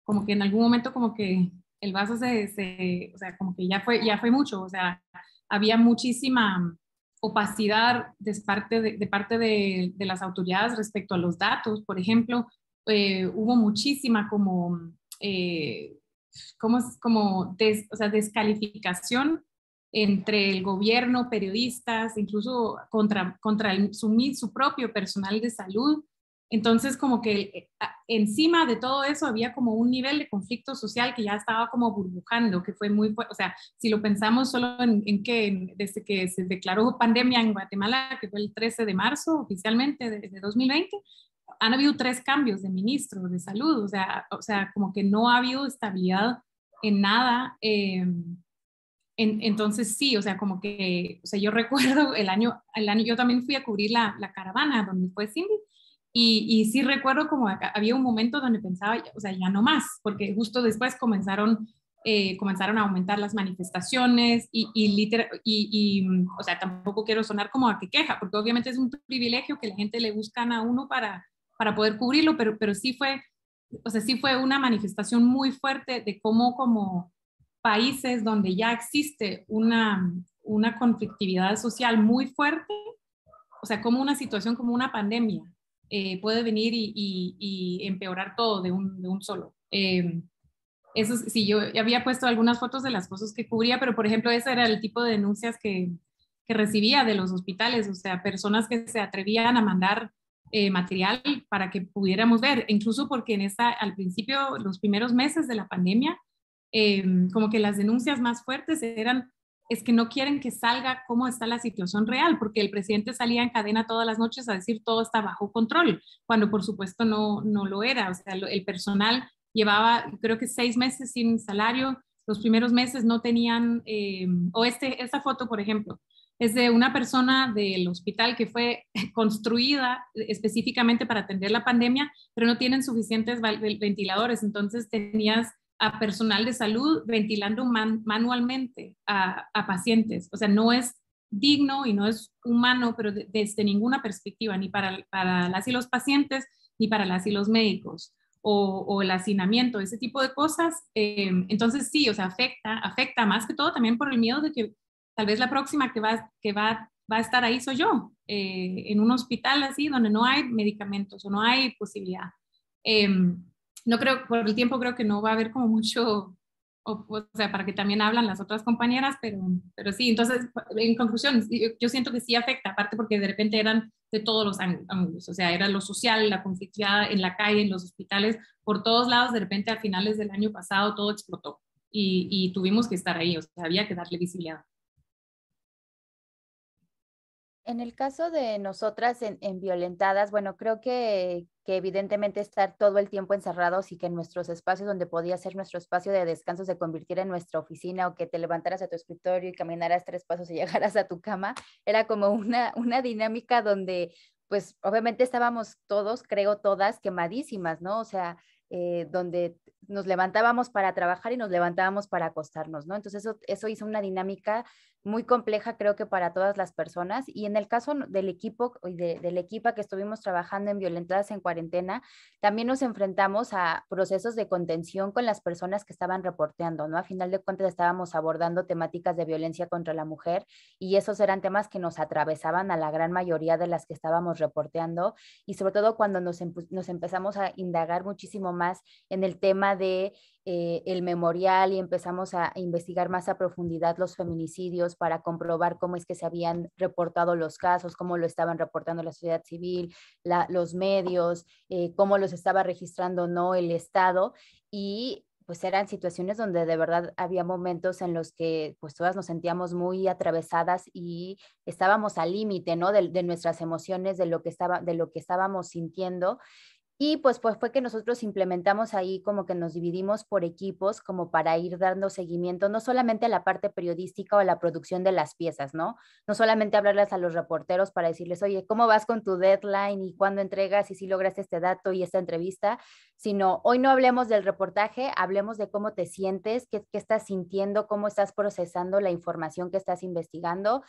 como que en algún momento como que el vaso o sea, como que ya fue mucho, o sea, había muchísima opacidad de parte de las autoridades respecto a los datos. Por ejemplo, hubo muchísima o sea, descalificación entre el gobierno, periodistas, incluso contra su propio personal de salud, Entonces, como que encima de todo eso había como un nivel de conflicto social que ya estaba como burbujando, que fue muy fuerte. O sea, si lo pensamos solo en que desde que se declaró pandemia en Guatemala, que fue el 13 de marzo oficialmente de 2020, han habido 3 cambios de ministro de salud. O sea, como que no ha habido estabilidad en nada. Entonces sí, o sea, como que, o sea, yo recuerdo el año yo también fui a cubrir la caravana donde fue Cindy, y sí recuerdo como había un momento donde pensaba, o sea, ya no más, porque justo después comenzaron a aumentar las manifestaciones o sea, tampoco quiero sonar como a que queja, porque obviamente es un privilegio que la gente le buscan a uno para poder cubrirlo, pero sí fue, o sea, sí fue una manifestación muy fuerte de cómo como países donde ya existe una conflictividad social muy fuerte, o sea, como una situación como una pandemia puede venir y empeorar todo de un solo. Eso sí, yo había puesto algunas fotos de las cosas que cubría, pero por ejemplo, ese era el tipo de denuncias que recibía de los hospitales, o sea, personas que se atrevían a mandar material para que pudiéramos ver, incluso porque al principio, los primeros meses de la pandemia, como que las denuncias más fuertes es que no quieren que salga cómo está la situación real, porque el presidente salía en cadena todas las noches a decir todo está bajo control, cuando por supuesto no lo era. O sea, el personal llevaba creo que 6 meses sin salario, los primeros meses no tenían, esta foto por ejemplo, es de una persona del hospital que fue construida específicamente para atender la pandemia, pero no tienen suficientes ventiladores, entonces tenías a personal de salud ventilando manualmente a pacientes. O sea, no es digno y no es humano, pero desde ninguna perspectiva, ni para las y los pacientes, ni para las y los médicos, o el hacinamiento, ese tipo de cosas. Entonces sí, o sea, afecta más que todo también por el miedo de que tal vez la próxima que va a estar ahí soy yo, en un hospital así, donde no hay medicamentos o no hay posibilidad. No creo, por el tiempo creo que no va a haber como mucho, o sea, para que también hablan las otras compañeras, pero sí, entonces, en conclusión, yo siento que sí afecta, aparte porque de repente eran de todos los ángulos, o sea, era lo social, la conflictividad en la calle, en los hospitales, por todos lados, de repente a finales del año pasado todo explotó y tuvimos que estar ahí, o sea, había que darle visibilidad. En el caso de nosotras en Violentadas, bueno, creo que evidentemente estar todo el tiempo encerrados y que en nuestros espacios donde podía ser nuestro espacio de descanso se convirtiera en nuestra oficina, o que te levantaras a tu escritorio y caminaras 3 pasos y llegaras a tu cama, era como una dinámica donde pues obviamente estábamos todos, creo todas, quemadísimas, ¿no? O sea, donde nos levantábamos para trabajar y nos levantábamos para acostarnos, ¿no? Entonces eso hizo una dinámica muy compleja, creo que para todas las personas. Y en el caso del equipo y del equipo que estuvimos trabajando en Violentadas en Cuarentena, también nos enfrentamos a procesos de contención con las personas que estaban reporteando, ¿no? A final de cuentas estábamos abordando temáticas de violencia contra la mujer, y esos eran temas que nos atravesaban a la gran mayoría de las que estábamos reporteando, y sobre todo cuando nos empezamos a indagar muchísimo más en el tema de el memorial, y empezamos a investigar más a profundidad los feminicidios para comprobar cómo es que se habían reportado los casos, cómo lo estaban reportando la sociedad civil, los medios, cómo los estaba registrando no el Estado. Y pues eran situaciones donde de verdad había momentos en los que pues todas nos sentíamos muy atravesadas y estábamos al límite, ¿no? De nuestras emociones, de lo que estábamos sintiendo. Y pues fue que nosotros implementamos ahí, como que nos dividimos por equipos como para ir dando seguimiento, no solamente a la parte periodística o a la producción de las piezas, ¿no? No solamente hablarles a los reporteros para decirles, oye, ¿cómo vas con tu deadline y cuándo entregas y si lograste este dato y esta entrevista? Sino, hoy no hablemos del reportaje, hablemos de cómo te sientes, qué estás sintiendo, cómo estás procesando la información que estás investigando.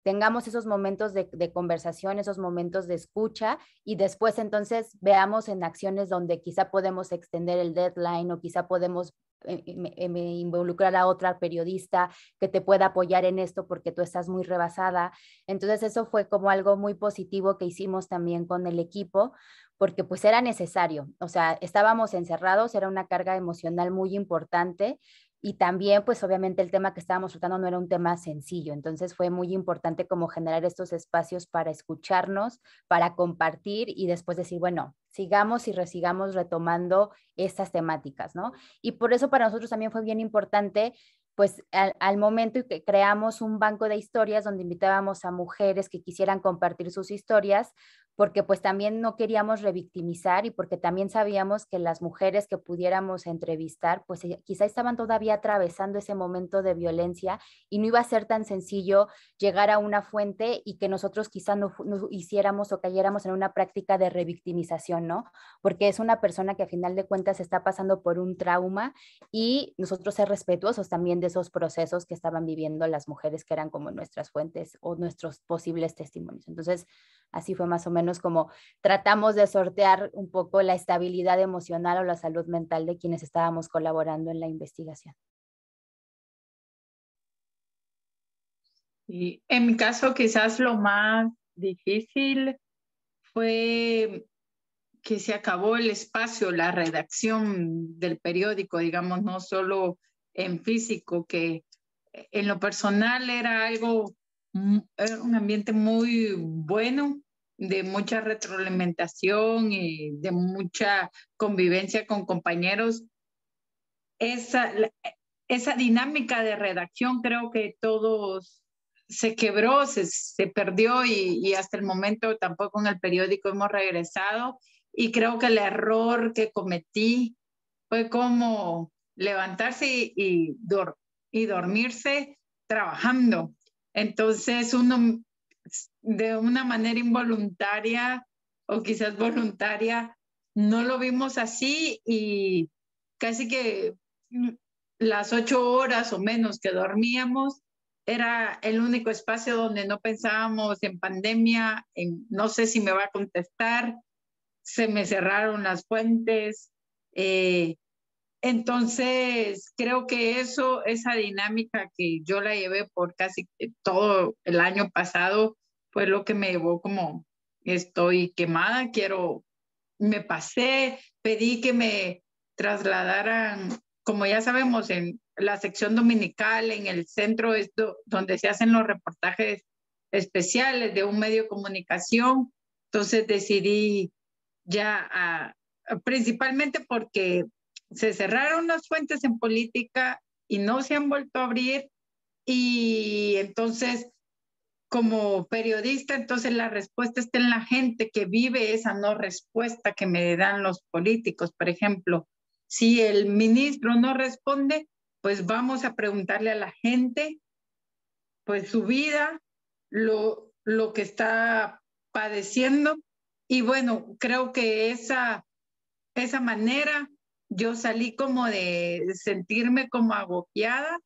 Tengamos esos momentos de conversación, esos momentos de escucha, y después entonces veamos en acciones donde quizá podemos extender el deadline, o quizá podemos involucrar a otra periodista que te pueda apoyar en esto porque tú estás muy rebasada. Entonces eso fue como algo muy positivo que hicimos también con el equipo, porque pues era necesario, o sea, estábamos encerrados, era una carga emocional muy importante. y también pues obviamente el tema que estábamos tratando no era un tema sencillo, entonces fue muy importante como generar estos espacios para escucharnos, para compartir y después decir, bueno, sigamos y resigamos retomando estas temáticas, ¿no? Y por eso para nosotros también fue bien importante pues al momento que creamos un banco de historias donde invitábamos a mujeres que quisieran compartir sus historias, porque pues también no queríamos revictimizar y porque también sabíamos que las mujeres que pudiéramos entrevistar, pues quizá estaban todavía atravesando ese momento de violencia y no iba a ser tan sencillo llegar a una fuente y que nosotros quizá no hiciéramos o cayéramos en una práctica de revictimización, ¿no? Porque es una persona que a final de cuentas está pasando por un trauma y nosotros ser respetuosos también de esos procesos que estaban viviendo las mujeres que eran como nuestras fuentes o nuestros posibles testimonios. Entonces, así fue más o menos como tratamos de sortear un poco la estabilidad emocional o la salud mental de quienes estábamos colaborando en la investigación. Y en mi caso, quizás lo más difícil fue que se acabó el espacio, la redacción del periódico, digamos, no solo en físico, que en lo personal era era un ambiente muy bueno, de mucha retroalimentación y de mucha convivencia con compañeros. Esa, esa dinámica de redacción creo que todos se quebró, se perdió y hasta el momento tampoco en el periódico hemos regresado. Y creo que el error que cometí fue como levantarse y dormirse trabajando. Entonces uno de una manera involuntaria o quizás voluntaria no lo vimos así y casi que las 8 horas o menos que dormíamos era el único espacio donde no pensábamos en pandemia, en no sé si me va a contestar, se me cerraron las fuentes. Entonces, creo que esa dinámica que yo la llevé por casi todo el año pasado, fue lo que me llevó como estoy quemada, me pasé, pedí que me trasladaran, como ya sabemos, en la sección dominical, en el centro donde se hacen los reportajes especiales de un medio de comunicación. Entonces decidí ya, principalmente porque se cerraron las fuentes en política y no se han vuelto a abrir, y entonces como periodista, entonces la respuesta está en la gente que vive esa no respuesta que me dan los políticos. Por ejemplo, si el ministro no responde, pues vamos a preguntarle a la gente, pues su vida, lo que está padeciendo. Y bueno, creo que esa manera yo salí como de sentirme como agobiada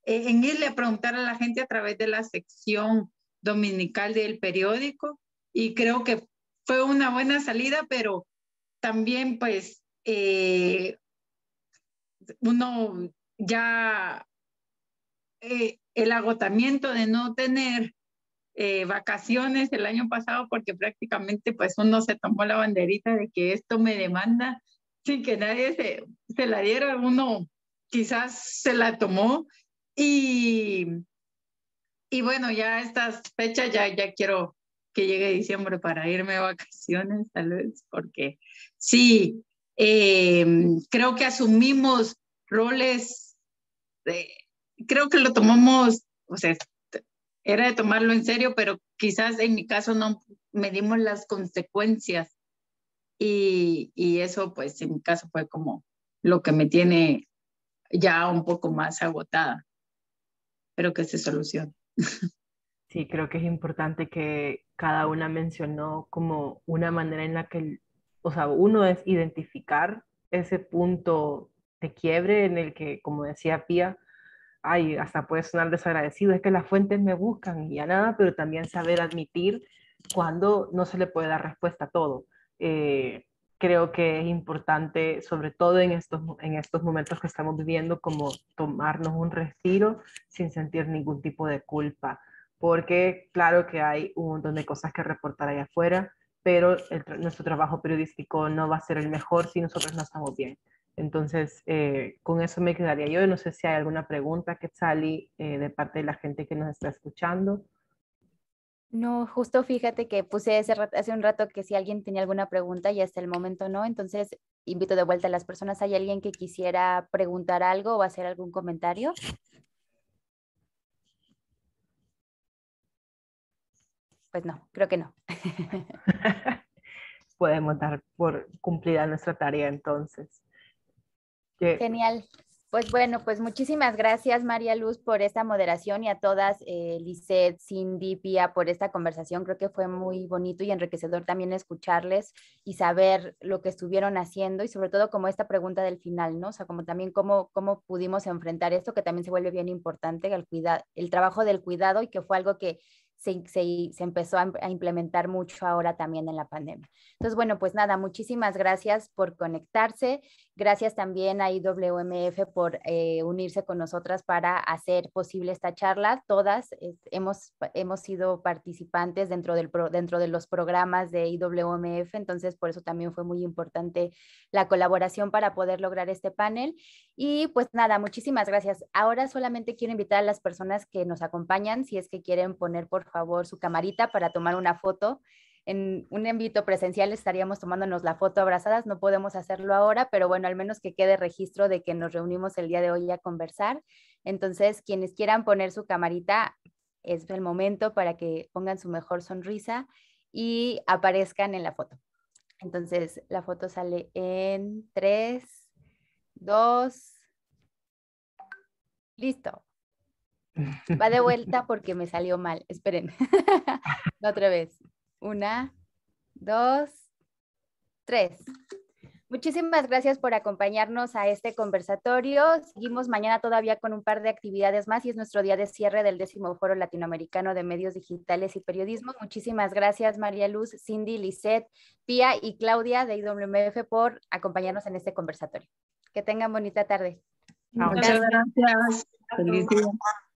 en irle a preguntar a la gente a través de la sección dominical del periódico, y creo que fue una buena salida, pero también pues uno ya el agotamiento de no tener vacaciones el año pasado, porque prácticamente pues uno se tomó la banderita de que esto me demanda sin que nadie se la diera, uno quizás se la tomó. Y bueno, ya estas fechas ya quiero que llegue diciembre para irme de vacaciones, tal vez, porque sí, creo que asumimos roles, creo que lo tomamos, o sea, era de tomarlo en serio, pero quizás en mi caso no medimos las consecuencias, y eso pues en mi caso fue como lo que me tiene ya un poco más agotada, pero que se solucione. Sí, creo que es importante que cada una mencionó como una manera en la que, o sea, uno es identificar ese punto de quiebre en el que, como decía Pía, ay, hasta puede sonar desagradecido, es que las fuentes me buscan y ya nada, pero también saber admitir cuando no se le puede dar respuesta a todo. Creo que es importante, sobre todo en estos momentos que estamos viviendo, como tomarnos un respiro sin sentir ningún tipo de culpa, porque claro que hay un montón de cosas que reportar allá afuera, pero nuestro trabajo periodístico no va a ser el mejor si nosotros no estamos bien. Entonces, con eso me quedaría yo. No sé si hay alguna pregunta, Quetzali, de parte de la gente que nos está escuchando. No, justo fíjate que puse hace un rato que si alguien tenía alguna pregunta y hasta el momento no, entonces invito de vuelta a las personas. ¿Hay alguien que quisiera preguntar algo o hacer algún comentario? Pues no, creo que no. Podemos dar por cumplida nuestra tarea entonces. Genial. Pues bueno, pues muchísimas gracias María Luz por esta moderación y a todas, Lisette, Cindy, Pía, por esta conversación. Creo que fue muy bonito y enriquecedor también escucharles y saber lo que estuvieron haciendo y sobre todo como esta pregunta del final, ¿no? O sea, como también cómo pudimos enfrentar esto, que también se vuelve bien importante, el trabajo del cuidado y que fue algo que se empezó a implementar mucho ahora también en la pandemia. Entonces, bueno, pues nada, muchísimas gracias por conectarse. Gracias también a IWMF por unirse con nosotras para hacer posible esta charla. Todas hemos sido participantes dentro de los programas de IWMF, entonces por eso también fue muy importante la colaboración para poder lograr este panel. Y pues nada, muchísimas gracias. Ahora solamente quiero invitar a las personas que nos acompañan, si es que quieren poner por favor su camarita para tomar una foto. En un ámbito presencial estaríamos tomándonos la foto abrazadas, no podemos hacerlo ahora, pero bueno, al menos que quede registro de que nos reunimos el día de hoy a conversar. Entonces, quienes quieran poner su camarita, es el momento para que pongan su mejor sonrisa y aparezcan en la foto. Entonces, la foto sale en 3, 2, listo. Va de vuelta porque me salió mal. Esperen. Otra vez. 1, 2, 3. Muchísimas gracias por acompañarnos a este conversatorio. Seguimos mañana todavía con un par de actividades más y es nuestro día de cierre del 10º Foro Latinoamericano de Medios Digitales y Periodismo. Muchísimas gracias María Luz, Cindy, Lisette, Pía y Claudia de IWMF por acompañarnos en este conversatorio. Que tengan bonita tarde. Muchas gracias. Feliz día.